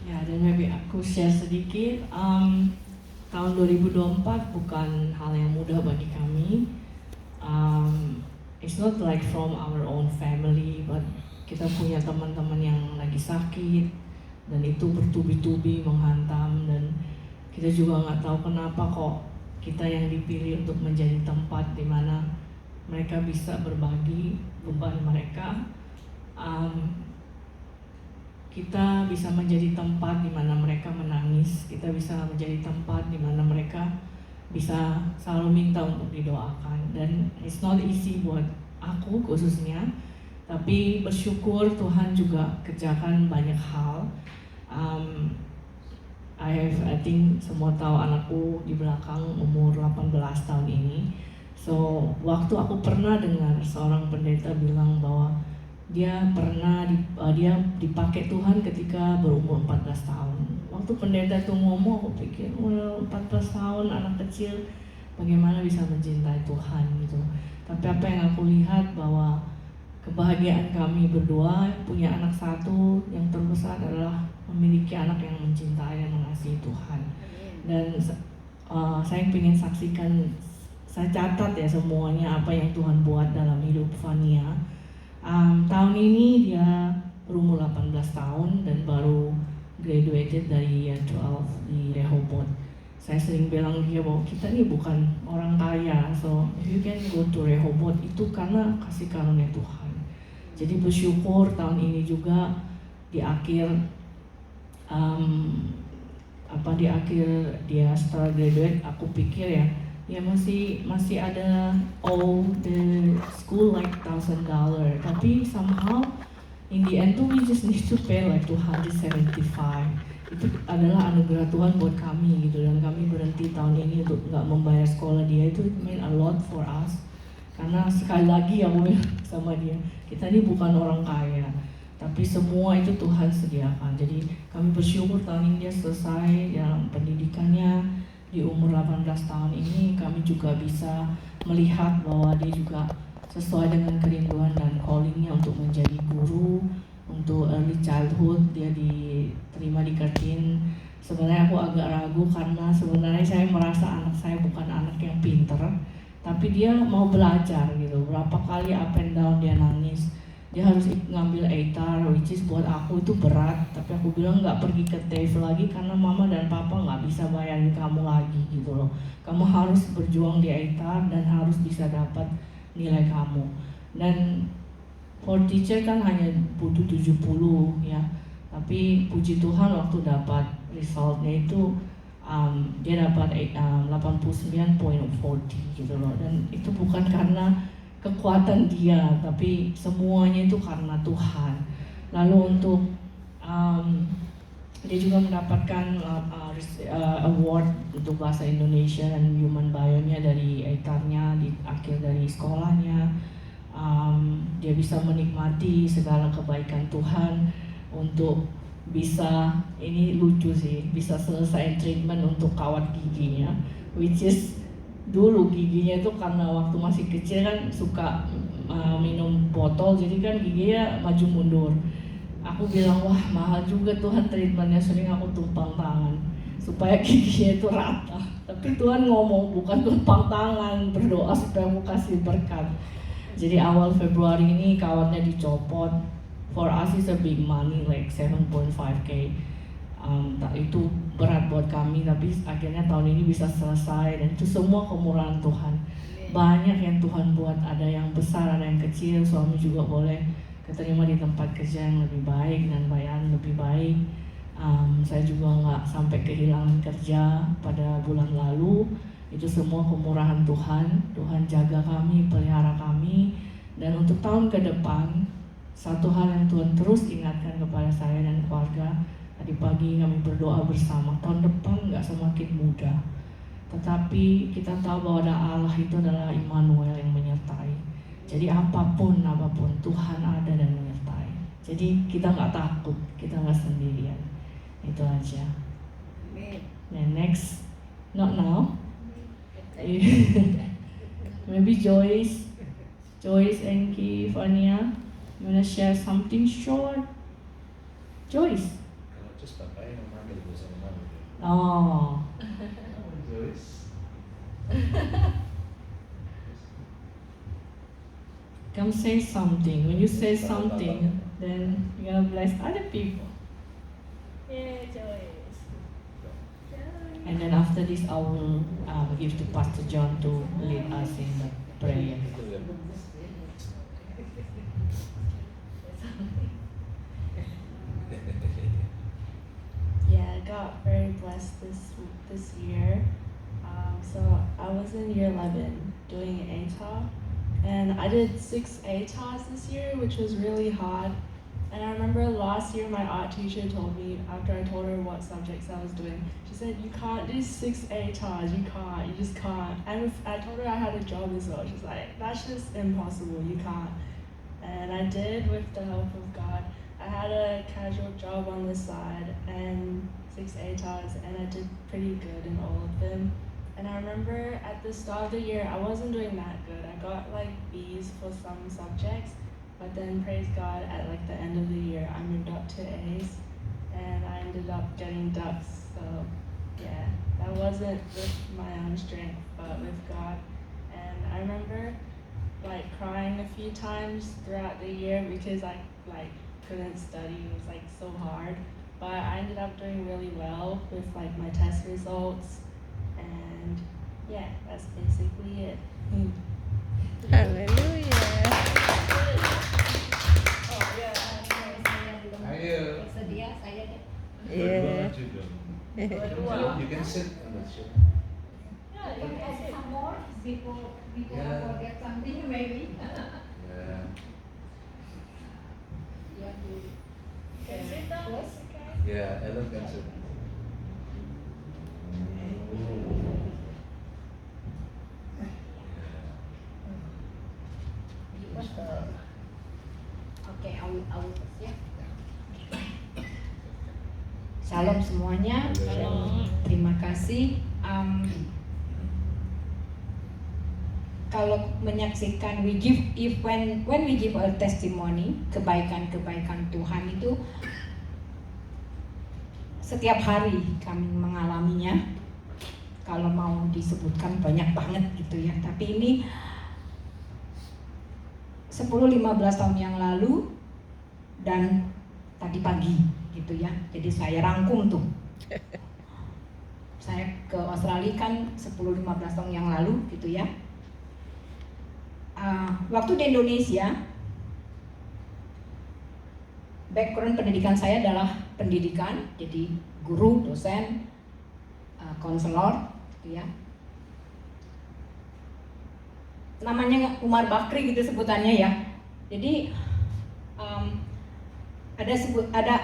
Ya, dan maybe aku share sedikit. Tahun 2024 bukan hal yang mudah bagi kami. It's not like from our own family, but kita punya teman-teman yang lagi sakit dan itu bertubi-tubi menghantam, dan kita juga nggak tahu kenapa kok kita yang dipilih untuk menjadi tempat di mana mereka bisa berbagi beban mereka. Kita bisa menjadi tempat di mana mereka menangis. Kita bisa menjadi tempat di mana mereka bisa selalu minta untuk didoakan. Dan it's not easy buat aku khususnya, tapi bersyukur Tuhan juga kerjakan banyak hal. I think semua tahu anakku di belakang umur 18 tahun ini. So, waktu aku pernah dengar seorang pendeta bilang bahwa dia dipakai Tuhan ketika berumur 14 tahun. Waktu pendeta itu ngomong, aku pikir, 14 tahun anak kecil bagaimana bisa mencintai Tuhan gitu. Tapi apa yang aku lihat bahwa kebahagiaan kami berdua punya anak satu yang terbesar adalah memiliki anak yang mencintai dan mengasihi Tuhan. Dan saya ingin saksikan, saya catat ya semuanya apa yang Tuhan buat dalam hidup Fania. Tahun ini dia berumur 18 tahun dan baru graduated dari year 12 di Rehoboth. Saya sering bilang dia bahwa kita ini bukan orang kaya, so if you can go to Rehoboth itu karena kasih karunia Tuhan. Jadi bersyukur tahun ini juga di akhir dia setelah graduate, aku pikir ya masih ada all the school like $1,000, tapi somehow in the end tuh we just need to pay like $275. Itu adalah anugerah Tuhan buat kami gitu, dan kami berhenti tahun ini untuk nggak membayar sekolah dia. Itu mean a lot for us, karena sekali lagi aku bilang sama dia, kita ini bukan orang kaya, tapi semua itu Tuhan sediakan. Jadi kami bersyukur tahun ini dia selesai dalam pendidikannya. Di umur 18 tahun ini kami juga bisa melihat bahwa dia juga sesuai dengan kerinduan dan callingnya untuk menjadi guru. Untuk early childhood dia diterima di Curtin. Sebenarnya aku agak ragu karena sebenarnya saya merasa anak saya bukan anak yang pinter, tapi dia mau belajar gitu. Berapa kali up and down dia nangis. Dia harus ngambil ATAR, which is buat aku itu berat. Tapi aku bilang nggak pergi ke TAFE lagi karena mama dan papa nggak bisa bayarin kamu lagi gitu loh. Kamu harus berjuang di ATAR dan harus bisa dapat nilai kamu. Dan for teacher kan hanya butuh 70 ya. Tapi puji Tuhan waktu dapat resultnya itu dia dapat 89.40 gitu loh. Dan itu bukan karena kekuatan dia, tapi semuanya itu karena Tuhan. Lalu untuk dia juga mendapatkan award untuk bahasa Indonesia dan Human Bio-nya dari ATAR-nya di akhir dari sekolahnya. Dia bisa menikmati segala kebaikan Tuhan untuk bisa, ini lucu sih, bisa selesai treatment untuk kawat giginya, which is dulu giginya itu karena waktu masih kecil kan suka minum botol, jadi kan giginya maju mundur. Aku bilang, wah mahal juga Tuhan treatmentnya, sering aku tumpang tangan supaya giginya itu rata. Tapi Tuhan ngomong bukan tumpang tangan, berdoa supaya aku kasih berkat. Jadi awal Februari ini kawatnya dicopot. For us is a big money, like 7.5K. Itu berat buat kami, tapi akhirnya tahun ini bisa selesai, dan itu semua kemurahan Tuhan. Banyak yang Tuhan buat, ada yang besar, ada yang kecil. Suami juga boleh keterima di tempat kerja yang lebih baik dan bayaran lebih baik. Saya juga nggak sampai kehilangan kerja pada bulan lalu, Itu semua kemurahan Tuhan. Tuhan jaga kami, pelihara kami. Dan untuk tahun ke depan, satu hal yang Tuhan terus ingatkan kepada saya dan keluarga, tadi pagi kami berdoa bersama, tahun depan nggak semakin mudah, tetapi kita tahu bahwa ada Allah itu adalah Immanuel yang menyertai. Jadi apapun Tuhan ada dan menyertai. Jadi kita nggak takut, kita nggak sendirian. Itu aja. And next, not now. Maybe Joyce, Enki, Fania, you wanna share something short? Joyce. Kalau just pakai yang manggil bersama mama. Oh. Joyce. Come say something. When you say something, then you're gonna bless other people. Yeah, Joyce. And then after this, I will give to Pastor John to lead us in the prayer. Yeah, I got very blessed this year. So I was in year 11 doing ATAR, and I did 6 ATARs this year, which was really hard. And I remember last year my art teacher told me, after I told her what subjects I was doing, she said, you can't do 6 ATARs, you just can't. And I told her I had a job as well. She's like, that's just impossible, you can't. And I did with the help of God. I had a casual job on the side and 6 ATARs, and I did pretty good in all of them. And I remember at the start of the year, I wasn't doing that good. I got like B's for some subjects, but then praise God, at like the end of the year, I moved up to A's, and I ended up getting ducks. So yeah, that wasn't with my own strength, but with God. And I remember like crying a few times throughout the year because I like couldn't study. It was like so hard, but I ended up doing really well with like my test results. And yeah, that's basically it. Hallelujah. Oh ya, saya belum Ayo. bersedia, saya deh. Yeah. Dua-dua. You can sit on the chair. Yeah, you can add some more before Yeah. I forget something maybe. Yeah. Yeah, Can sit down? Yes. Yeah, Ellen can sit. Oke, ya. Shalom semuanya. Terima kasih. Kalau menyaksikan when we give a testimony, kebaikan-kebaikan Tuhan itu setiap hari kami mengalaminya. Kalau mau disebutkan banyak banget gitu ya. Tapi ini 10-15 tahun yang lalu dan tadi pagi gitu ya. Jadi saya rangkum tuh. Saya ke Australia kan 10-15 tahun yang lalu gitu ya. Waktu di Indonesia, background pendidikan saya adalah pendidikan, jadi guru, dosen, konselor gitu ya. Namanya Umar Bakri gitu sebutannya ya. Jadi ada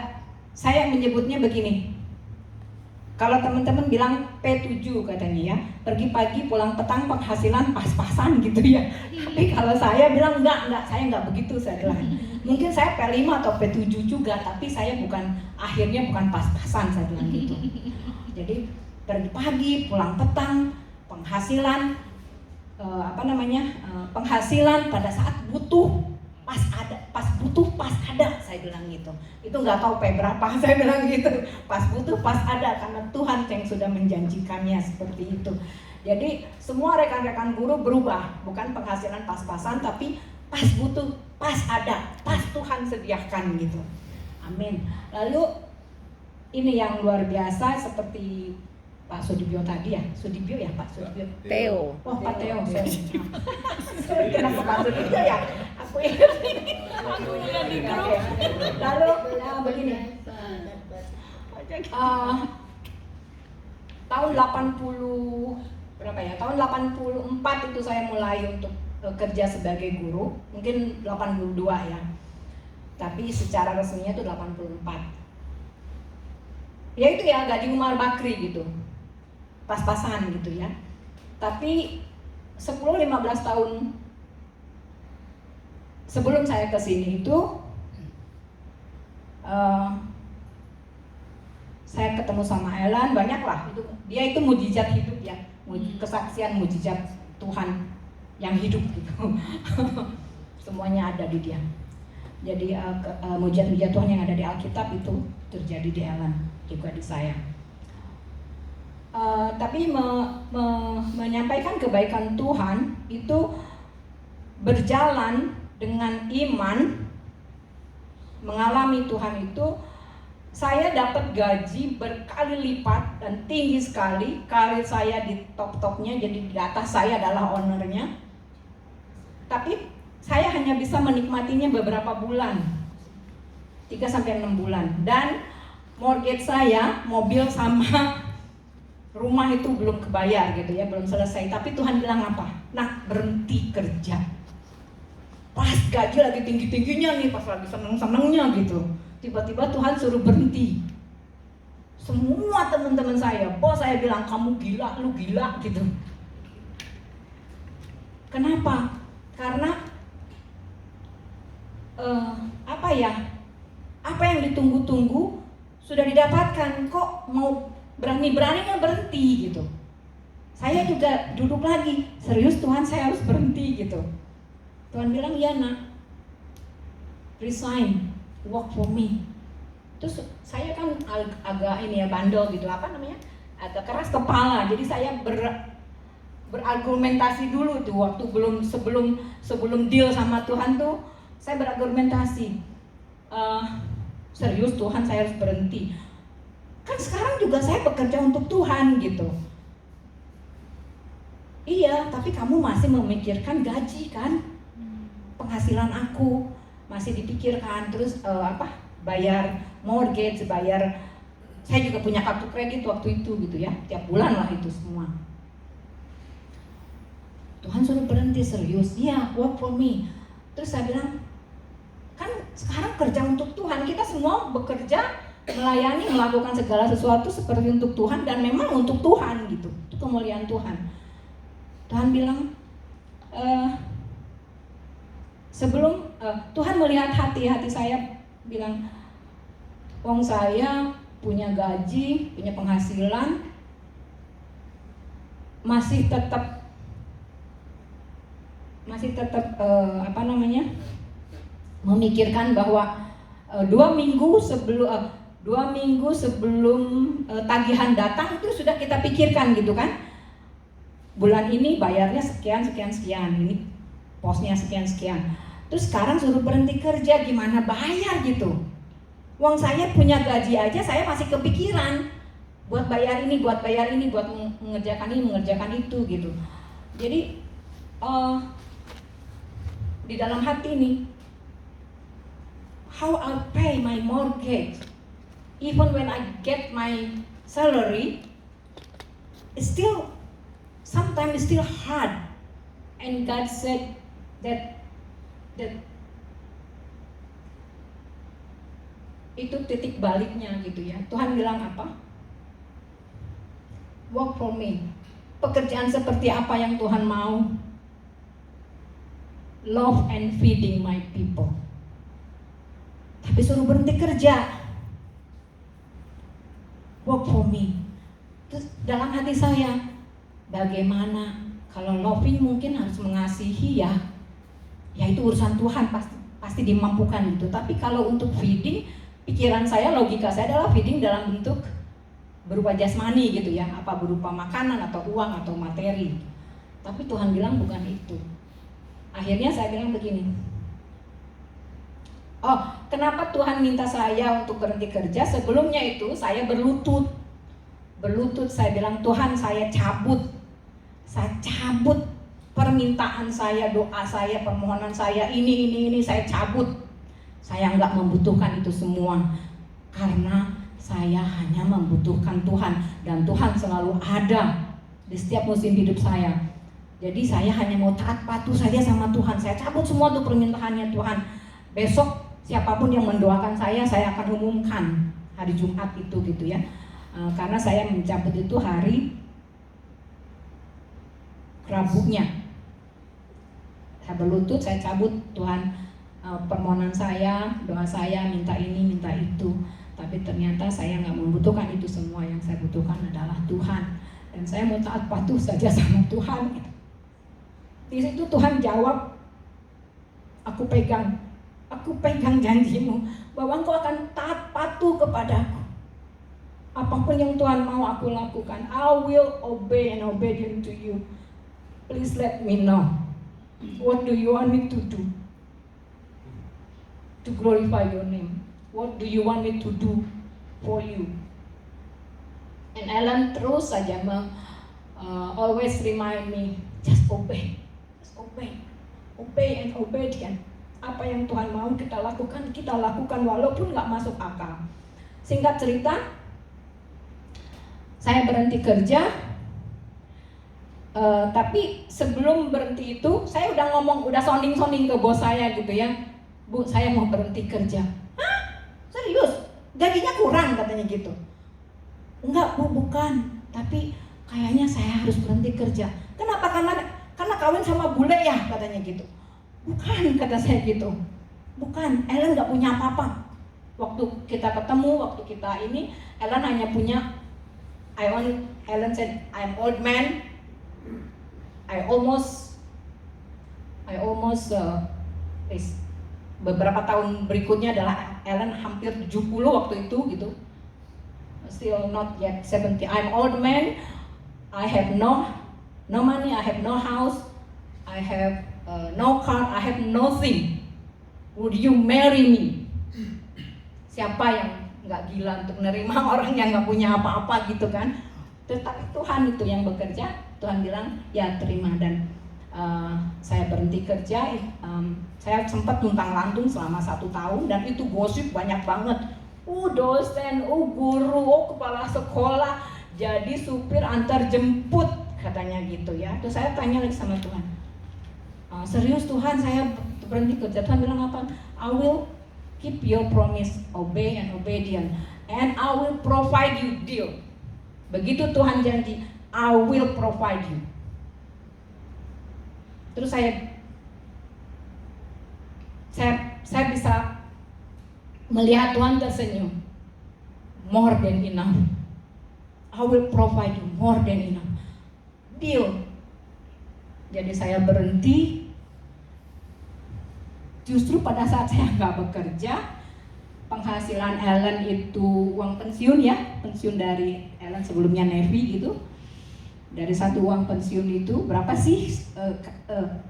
saya menyebutnya begini. Kalau teman-teman bilang P7 katanya ya, pergi pagi pulang petang penghasilan pas-pasan gitu ya. Tapi kalau saya bilang enggak, saya enggak begitu, saya bilang. Mungkin saya P5 atau P7 juga, tapi saya akhirnya bukan pas-pasan, saya bilang gitu. Jadi pergi pagi pulang petang, penghasilan penghasilan pada saat butuh pas ada, saya bilang gitu. Itu nggak tahu P berapa, saya bilang gitu. Pas butuh pas ada, karena Tuhan yang sudah menjanjikannya seperti itu. Jadi semua rekan-rekan guru berubah, bukan penghasilan pas-pasan, tapi pas butuh, pas ada, pas Tuhan sediakan gitu. Amin. Lalu ini yang luar biasa seperti Pak Sudibyo tadi ya, Sudibyo ya Pak Sudibyo. Theo. Oh Pak Theo, sorry. Kenapa Pak Sudibyo ya? Aku ingat ini. Oke. Lalu begini. Tahun 80 berapa ya, tahun 84 itu saya mulai untuk kerja sebagai guru, mungkin 82 ya, tapi secara resminya itu 84. Ya itu ya, agak di Umar Bakri gitu, pas-pasan gitu ya. Tapi 10-15 tahun sebelum saya ke sini itu saya ketemu sama Ellen, banyak lah itu, dia itu mujizat hidup ya, kesaksian mujizat Tuhan yang hidup gitu. Semuanya ada di dia. Jadi mujizat-mujizat Tuhan yang ada di Alkitab itu terjadi di Ellen, juga di saya. Tapi menyampaikan kebaikan Tuhan itu berjalan dengan iman, mengalami Tuhan itu. Saya dapat gaji berkali lipat dan tinggi sekali. Karir saya di top-topnya, jadi di atas saya adalah ownernya. Tapi saya hanya bisa menikmatinya beberapa bulan, 3-6 bulan. Dan mortgage saya, mobil sama rumah itu belum kebayar gitu ya, belum selesai. Tapi Tuhan bilang apa? Nah, berhenti kerja. Pas gaji lagi tinggi-tingginya nih, pas lagi seneng-senengnya gitu, tiba-tiba Tuhan suruh berhenti. Semua teman-teman saya, bos saya bilang, kamu gila, lu gila gitu. Kenapa? Karena apa yang ditunggu-tunggu sudah didapatkan, kok mau berani-beraninya berhenti gitu. Saya juga duduk lagi, serius Tuhan, saya harus berhenti gitu. Tuhan bilang, iya nak, resign, work for me. Terus saya kan agak ini ya, bandel gitu, agak keras kepala. Jadi saya berargumentasi dulu tuh, waktu sebelum deal sama Tuhan tuh, saya berargumentasi. Serius Tuhan, saya harus berhenti. Kan sekarang juga saya bekerja untuk Tuhan gitu. Iya, tapi kamu masih memikirkan gaji kan? Penghasilan aku masih dipikirkan, terus bayar mortgage, saya juga punya kartu kredit waktu itu gitu ya, tiap bulan lah itu semua. Tuhan suruh berhenti, serius, iya, work for me. Terus saya bilang, kan sekarang kerja untuk Tuhan, kita semua bekerja, melayani, melakukan segala sesuatu seperti untuk Tuhan dan memang untuk Tuhan gitu, itu kemuliaan Tuhan. Tuhan bilang, Tuhan melihat hati saya, bilang, wong saya punya gaji, punya penghasilan, masih tetap memikirkan bahwa 2 minggu sebelum tagihan datang itu sudah kita pikirkan gitu kan, bulan ini bayarnya sekian, ini posnya sekian. Terus sekarang suruh berhenti kerja, gimana bayar gitu? Uang saya punya gaji aja, saya masih kepikiran buat bayar ini, buat mengerjakan ini, mengerjakan itu gitu. Jadi di dalam hati nih, how I pay my mortgage, even when I get my salary, sometimes it's still hard. And God said that itu titik baliknya gitu ya. Tuhan bilang apa? Work for me. Pekerjaan seperti apa yang Tuhan mau? Love and feeding my people. Tapi suruh berhenti kerja. Work for me. Terus dalam hati saya, bagaimana kalau loving mungkin harus mengasihi ya itu urusan Tuhan, pasti dimampukan gitu. Tapi kalau untuk feeding, pikiran saya, logika saya adalah feeding dalam bentuk berupa jasmani gitu ya, apa berupa makanan atau uang atau materi. Tapi Tuhan bilang bukan itu. Akhirnya saya bilang begini, kenapa Tuhan minta saya untuk berhenti kerja? Sebelumnya itu saya berlutut, saya bilang, Tuhan, saya cabut permintaan saya, doa saya, permohonan saya, ini saya cabut. Saya nggak membutuhkan itu semua, karena saya hanya membutuhkan Tuhan, dan Tuhan selalu ada di setiap musim hidup saya. Jadi saya hanya mau taat patuh saja sama Tuhan. Saya cabut semua tuh permintaannya Tuhan. Besok siapapun yang mendoakan saya akan umumkan hari Jumat itu gitu ya. Karena saya mencabut itu hari Rabunya. Saya berlutut, saya cabut Tuhan, permohonan saya, doa saya, minta ini, minta itu. Tapi ternyata saya nggak membutuhkan itu semua. Yang saya butuhkan adalah Tuhan. Dan saya mau taat patuh saja sama Tuhan. Di situ Tuhan jawab, aku pegang janjimu bahwa engkau akan taat patuh kepadaku. Apapun yang Tuhan mau aku lakukan, I will obey and obedient to you. Please let me know, what do you want me to do to glorify your name? What do you want me to do for you? And Ellen terus saja always remind me, just obey and obedient. Apa yang Tuhan mau kita lakukan walaupun nggak masuk akal. Singkat cerita, saya berhenti kerja, tapi sebelum berhenti itu saya udah sounding ke bos saya gitu ya, Bu, saya mau berhenti kerja. Hah? Serius? Gajinya kurang katanya gitu. Enggak Bu, bukan, tapi kayaknya saya harus berhenti kerja. Kenapa? Karena kawin sama bule ya katanya gitu. Bukan, kata saya gitu. Bukan, Ellen nggak punya apa-apa. Waktu kita ketemu, waktu kita ini, Ellen hanya punya Ellen said, I'm old man. I almost beberapa tahun berikutnya adalah Ellen hampir 70 waktu itu gitu. Still not yet 70. I'm old man. I have no money, I have no house, I have no car, I have nothing. Would you marry me? Siapa yang nggak gila untuk menerima orang yang nggak punya apa-apa gitu kan? Tetapi Tuhan itu yang bekerja. Tuhan bilang ya terima, dan saya berhenti kerja. Saya sempat luntang-lantung selama 1 tahun, dan itu gosip banyak banget. Dosen, guru, kepala sekolah, jadi supir antar jemput katanya gitu ya. Terus saya tanya lagi sama Tuhan, serius Tuhan saya berhenti kerja? Tuhan bilang apa? I will keep your promise, obey and obedient, and I will provide you deal. Begitu Tuhan janji, I will provide you. Terus saya bisa melihat Tuhan tersenyum. More than enough. I will provide you more than enough. Deal. Jadi saya berhenti. Justru pada saat saya nggak bekerja, penghasilan Ellen itu uang pensiun ya, pensiun dari Ellen sebelumnya Navy gitu. Dari satu uang pensiun itu berapa sih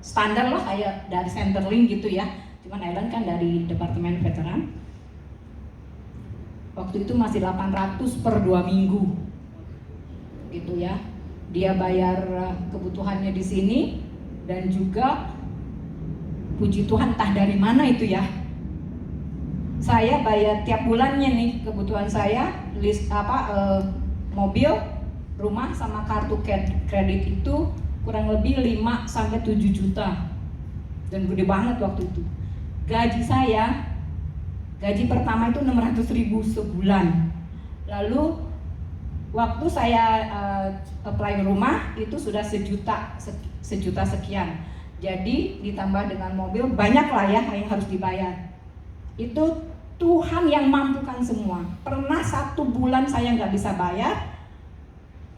standar lah kayak dari Centerlink gitu ya. Cuman Ellen kan dari Departemen Veteran. Waktu itu masih 800 per 2 minggu gitu ya. Dia bayar kebutuhannya di sini, dan juga puji Tuhan entah dari mana itu ya, saya bayar tiap bulannya nih kebutuhan saya, mobil, rumah sama kartu kredit itu kurang lebih 5-7 juta, dan gede banget waktu itu. Gaji pertama itu 600.000 sebulan. Lalu waktu saya apply rumah itu sudah sejuta sekian. Jadi ditambah dengan mobil, banyak lah ya yang harus dibayar. Itu Tuhan yang mampukan semua. Pernah 1 bulan saya nggak bisa bayar,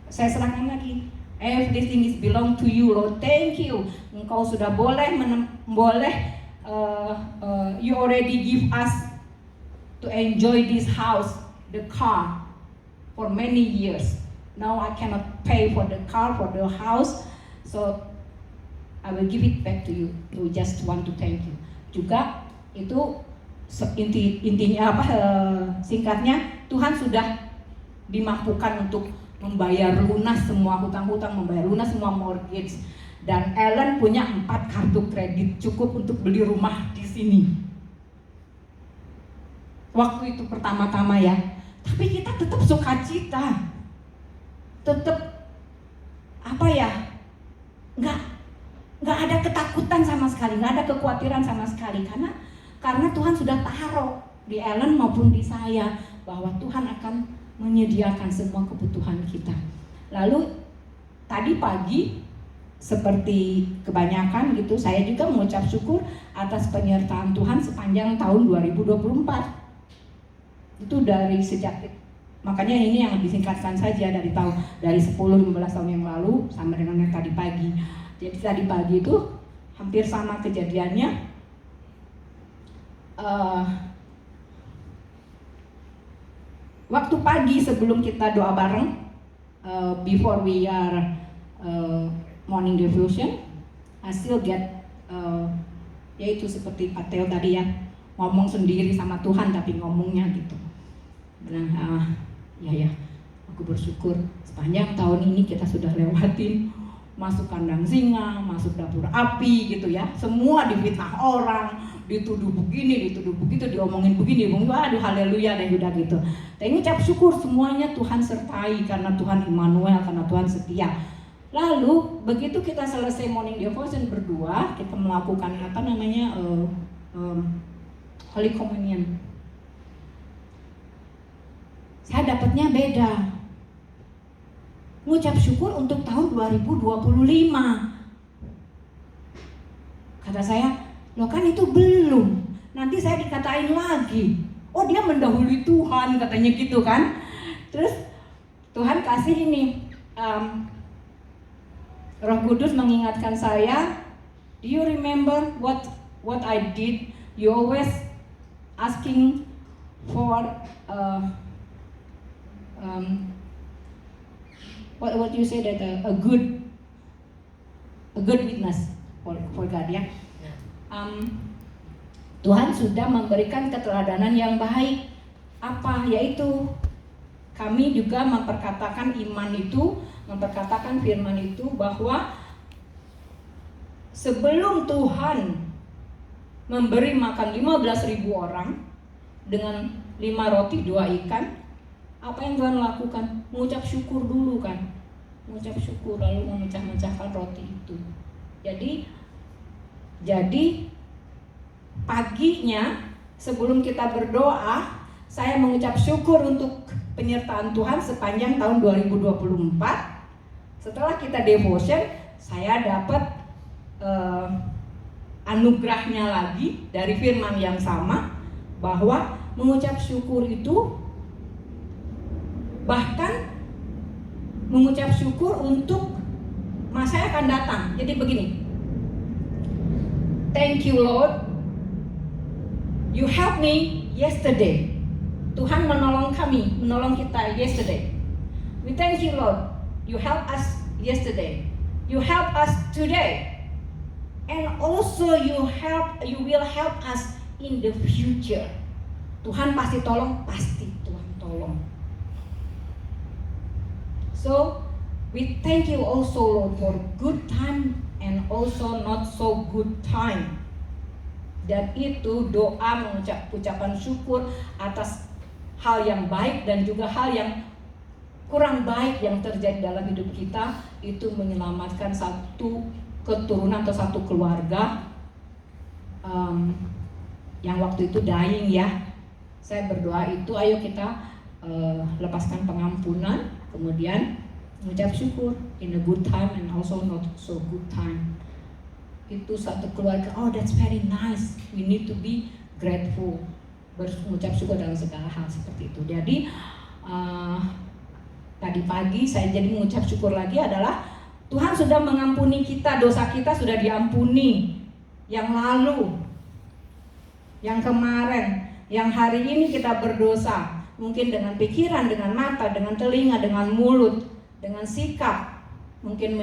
saya serahkan lagi. Everything is belong to you, Lord. Thank you. Engkau sudah you already give us to enjoy this house, the car, for many years. Now I cannot pay for the car, for the house, so I will give it back to you. We just want to thank you. Juga itu intinya singkatnya, Tuhan sudah dimampukan untuk membayar lunas semua hutang-hutang, membayar lunas semua mortgage, dan Ellen punya 4 kartu kredit cukup untuk beli rumah di sini. Waktu itu pertama-tama ya, tapi kita tetap sukacita, tetap apa ya, nggak ada ketakutan sama sekali, nggak ada kekhawatiran sama sekali, karena Tuhan sudah taruh di Ellen maupun di saya bahwa Tuhan akan menyediakan semua kebutuhan kita. Lalu tadi pagi seperti kebanyakan gitu, saya juga mengucap syukur atas penyertaan Tuhan sepanjang tahun 2024. Itu dari sejak, makanya ini yang disingkatkan saja dari 10-15 tahun yang lalu sama dengan yang tadi pagi. Jadi tadi pagi itu hampir sama kejadiannya. Waktu pagi sebelum kita doa bareng, before we are morning devotion, I still get yaitu seperti Pak Theo tadi ya, ngomong sendiri sama Tuhan tapi ngomongnya gitu. Bilang ya aku bersyukur sepanjang tahun ini kita sudah lewatin masuk kandang singa, masuk dapur api gitu ya, semua difitnah orang, dituduh begini, dituduh begitu, diomongin begini, waduh haleluya dan udah gitu. Tapi ucap syukur semuanya Tuhan sertai karena Tuhan Immanuel, karena Tuhan setia. Lalu begitu kita selesai morning devotion berdua, kita melakukan Holy Communion. Saya dapatnya beda. Mengucap syukur untuk tahun 2025. Kata saya, loh kan itu belum. Nanti saya dikatain lagi. Oh dia mendahului Tuhan katanya gitu kan. Terus Tuhan kasih ini. Roh Kudus mengingatkan saya, do you remember what I did? You always asking for what you say that a good witness for God ya. Tuhan sudah memberikan keteladanan yang baik. Apa? Yaitu kami juga memperkatakan iman itu, memperkatakan firman itu bahwa sebelum Tuhan memberi makan 15.000 orang dengan 5 roti 2 ikan, apa yang Tuhan lakukan? Mengucap syukur dulu kan, mengucap syukur lalu memecah-mecahkan roti itu. Jadi paginya sebelum kita berdoa, saya mengucap syukur untuk penyertaan Tuhan sepanjang tahun 2024. Setelah kita devotion, saya dapat anugerahnya lagi dari firman yang sama, bahwa mengucap syukur itu bahkan mengucap syukur untuk masa yang akan datang. Jadi begini, thank you Lord, you helped me yesterday. Tuhan menolong kami, menolong kita yesterday. We thank you Lord, you helped us yesterday, you help us today, and also you will help us in the future. Tuhan pasti tolong, pasti Tuhan tolong. So we thank you also Lord for good time and also not so good time. Dan itu doa ucapan syukur atas hal yang baik dan juga hal yang kurang baik yang terjadi dalam hidup kita, itu menyelamatkan satu keturunan atau satu keluarga yang waktu itu dying ya. Saya berdoa itu, ayo kita lepaskan pengampunan, kemudian mengucap syukur in a good time and also not so good time. Itu satu keluarga, oh that's very nice, we need to be grateful, mengucap syukur dalam segala hal seperti itu. Jadi tadi pagi saya jadi mengucap syukur lagi adalah Tuhan sudah mengampuni kita, dosa kita sudah diampuni, yang lalu, yang kemarin, yang hari ini kita berdosa, mungkin dengan pikiran, dengan mata, dengan telinga, dengan mulut, dengan sikap, mungkin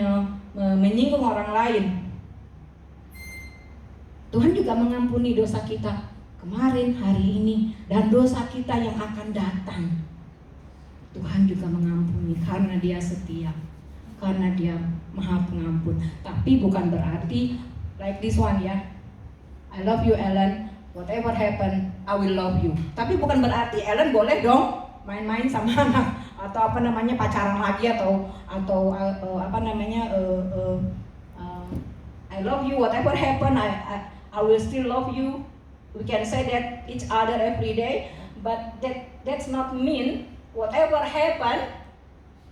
menyinggung orang lain. Tuhan juga mengampuni dosa kita kemarin, hari ini, dan dosa kita yang akan datang. Tuhan juga mengampuni karena Dia setia, karena Dia Maha Pengampun. Tapi bukan berarti like this one ya, I love you Ellen, whatever happen I will love you. Tapi bukan berarti Ellen boleh dong main-main sama atau apa namanya pacaran lagi atau apa namanya I love you, whatever happen, I will still love you. We can say that each other every day, but that's not mean whatever happen.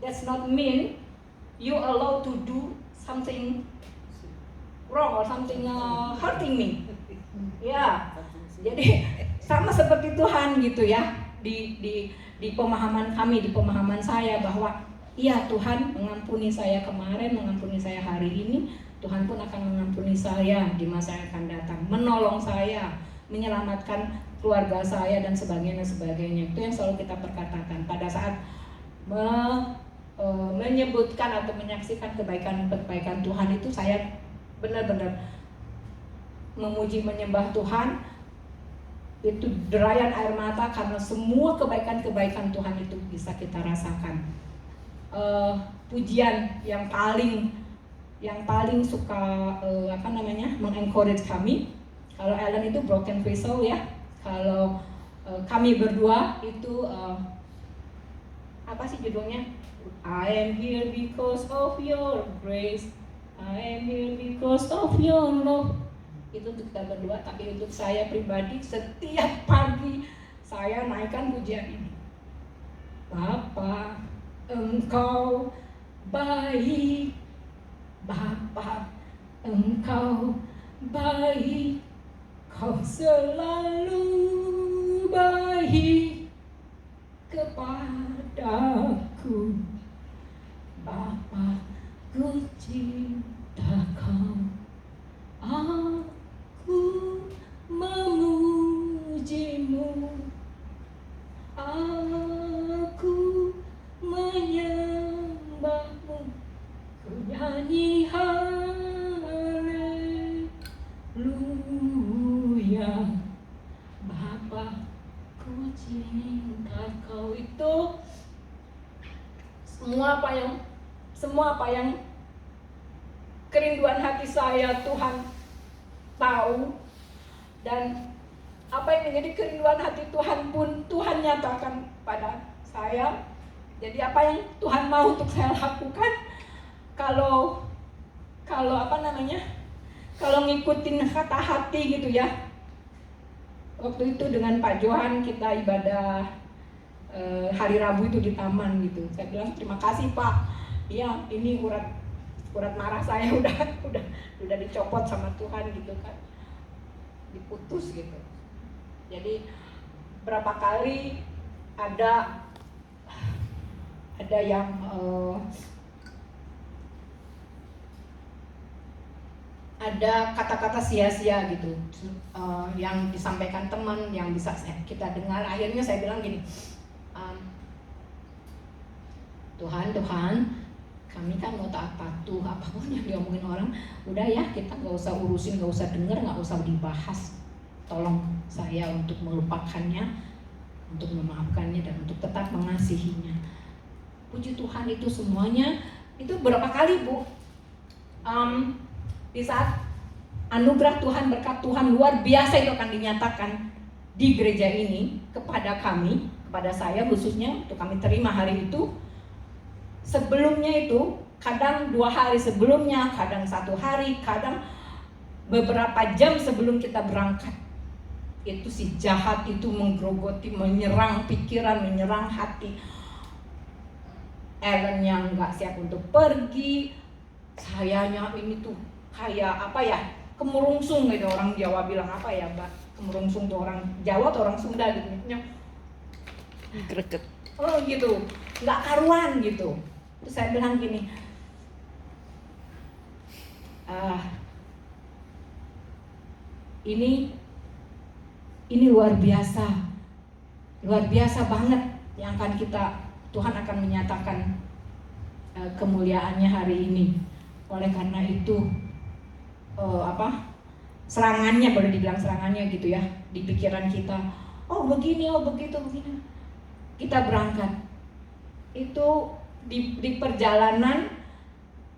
That's not mean you allow to do something wrong or something hurting me. Ya, jadi sama seperti Tuhan gitu ya, di pemahaman kami, di pemahaman saya bahwa iya Tuhan mengampuni saya kemarin, mengampuni saya hari ini. Tuhan pun akan mengampuni saya di masa yang akan datang, menolong saya, menyelamatkan keluarga saya dan sebagainya. Itu yang selalu kita perkatakan pada saat menyebutkan atau menyaksikan kebaikan Tuhan itu. Saya benar-benar memuji menyembah Tuhan, itu derayan air mata karena semua kebaikan Tuhan itu bisa kita rasakan. Pujian yang paling suka mengencourage kami. Kalau Ellen itu broken vessel ya. Kalau kami berdua itu apa sih judulnya? I am here because of your grace. I am here because of your love. Itu untuk kita berdua, tapi untuk saya pribadi setiap pagi saya naikkan pujian ini. Bapa, Engkau baik. Bapa, Engkau baik, Kau selalu baik kepadaku. Bapa, ku cinta Kau, aku memujimu, aku menyembahmu. Ku nyanyi haleluya. Bapa, ku cinta Kau. Itu semua apa yang kerinduan hati saya Tuhan tahu, dan apa yang menjadi kerinduan hati Tuhan pun Tuhan nyatakan pada saya. Jadi apa yang Tuhan mau untuk saya lakukan, kalau ngikutin kata hati gitu ya. Waktu itu dengan Pak Johan kita ibadah hari Rabu itu di taman gitu. Saya bilang terima kasih Pak. Iya, ini urat marah saya udah dicopot sama Tuhan gitu kan. Diputus gitu. Jadi berapa kali ada yang ada kata-kata sia-sia gitu yang disampaikan teman yang bisa kita dengar. Akhirnya saya bilang gini, Tuhan, kami kan mau taat patuh, apapun yang diomongin orang, udah ya kita nggak usah urusin, nggak usah dengar, nggak usah dibahas. Tolong saya untuk melupakannya, untuk memaafkannya, dan untuk tetap mengasihinya. Puji Tuhan, itu semuanya itu berapa kali Bu? Di saat anugerah Tuhan, berkat Tuhan luar biasa itu akan dinyatakan di gereja ini kepada kami, kepada saya khususnya, untuk kami terima hari itu. Sebelumnya itu, kadang 2 hari sebelumnya, kadang 1 hari, kadang beberapa jam sebelum kita berangkat, itu si jahat itu menggerogoti, menyerang pikiran, menyerang hati. Ellen yang nggak siap untuk pergi, sayanya ini tuh kayak apa ya, kemurungsung gitu, orang Jawa bilang apa ya Mbak, kemurungsung tuh orang Jawa atau orang Sunda gitu, Greget. oh gitu, nggak karuan gitu. Terus saya bilang gini, ini luar biasa banget yang akan Tuhan akan menyatakan kemuliaannya hari ini. Oleh karena itu serangannya, boleh dibilang serangannya gitu ya, di pikiran kita, oh begini, oh begitu, begini. Kita berangkat itu di perjalanan,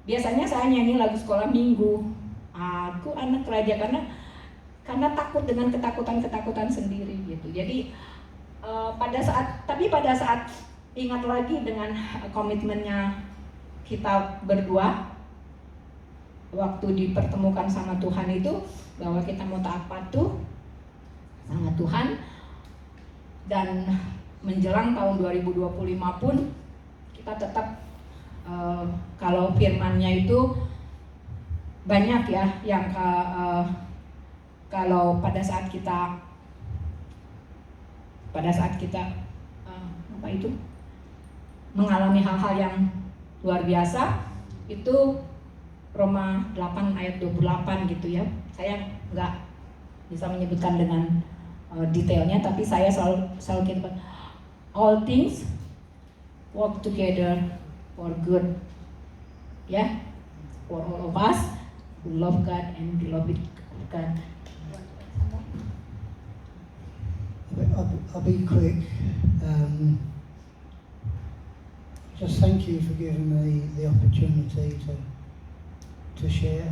biasanya saya nyanyi lagu sekolah minggu, aku anak raja, karena takut dengan ketakutan sendiri gitu. Jadi pada saat ingat lagi dengan komitmennya kita berdua waktu dipertemukan sama Tuhan itu, bahwa kita mau taat patuh sama Tuhan. Dan menjelang tahun 2025 pun kita tetap kalau firman-Nya itu banyak ya yang kalau pada saat kita apa itu mengalami hal-hal yang luar biasa, itu Roma 8 ayat 28 gitu ya. Saya nggak bisa menyebutkan dengan detailnya, tapi saya selalu gitu, all things work together for good, ya, for all of us who love God and beloved of God. I'll be quick. Just thank you for giving me the opportunity to share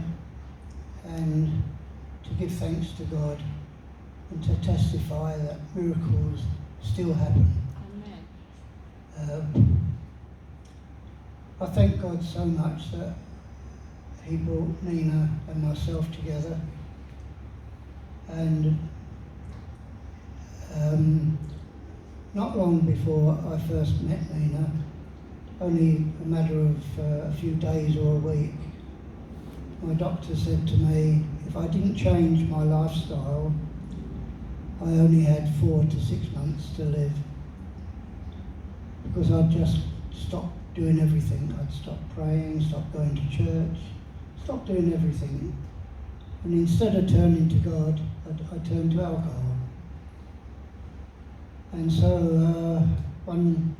and to give thanks to God and to testify that miracles still happen. I thank God so much that He brought Nina and myself together, and not long before I first met Nina, only a matter of a few days or a week, my doctor said to me if I didn't change my lifestyle, I only had 4 to 6 months to live, because I'd just stopped doing everything. I'd stopped praying, stopped going to church, stopped doing everything. And instead of turning to God, I turned to alcohol. And so one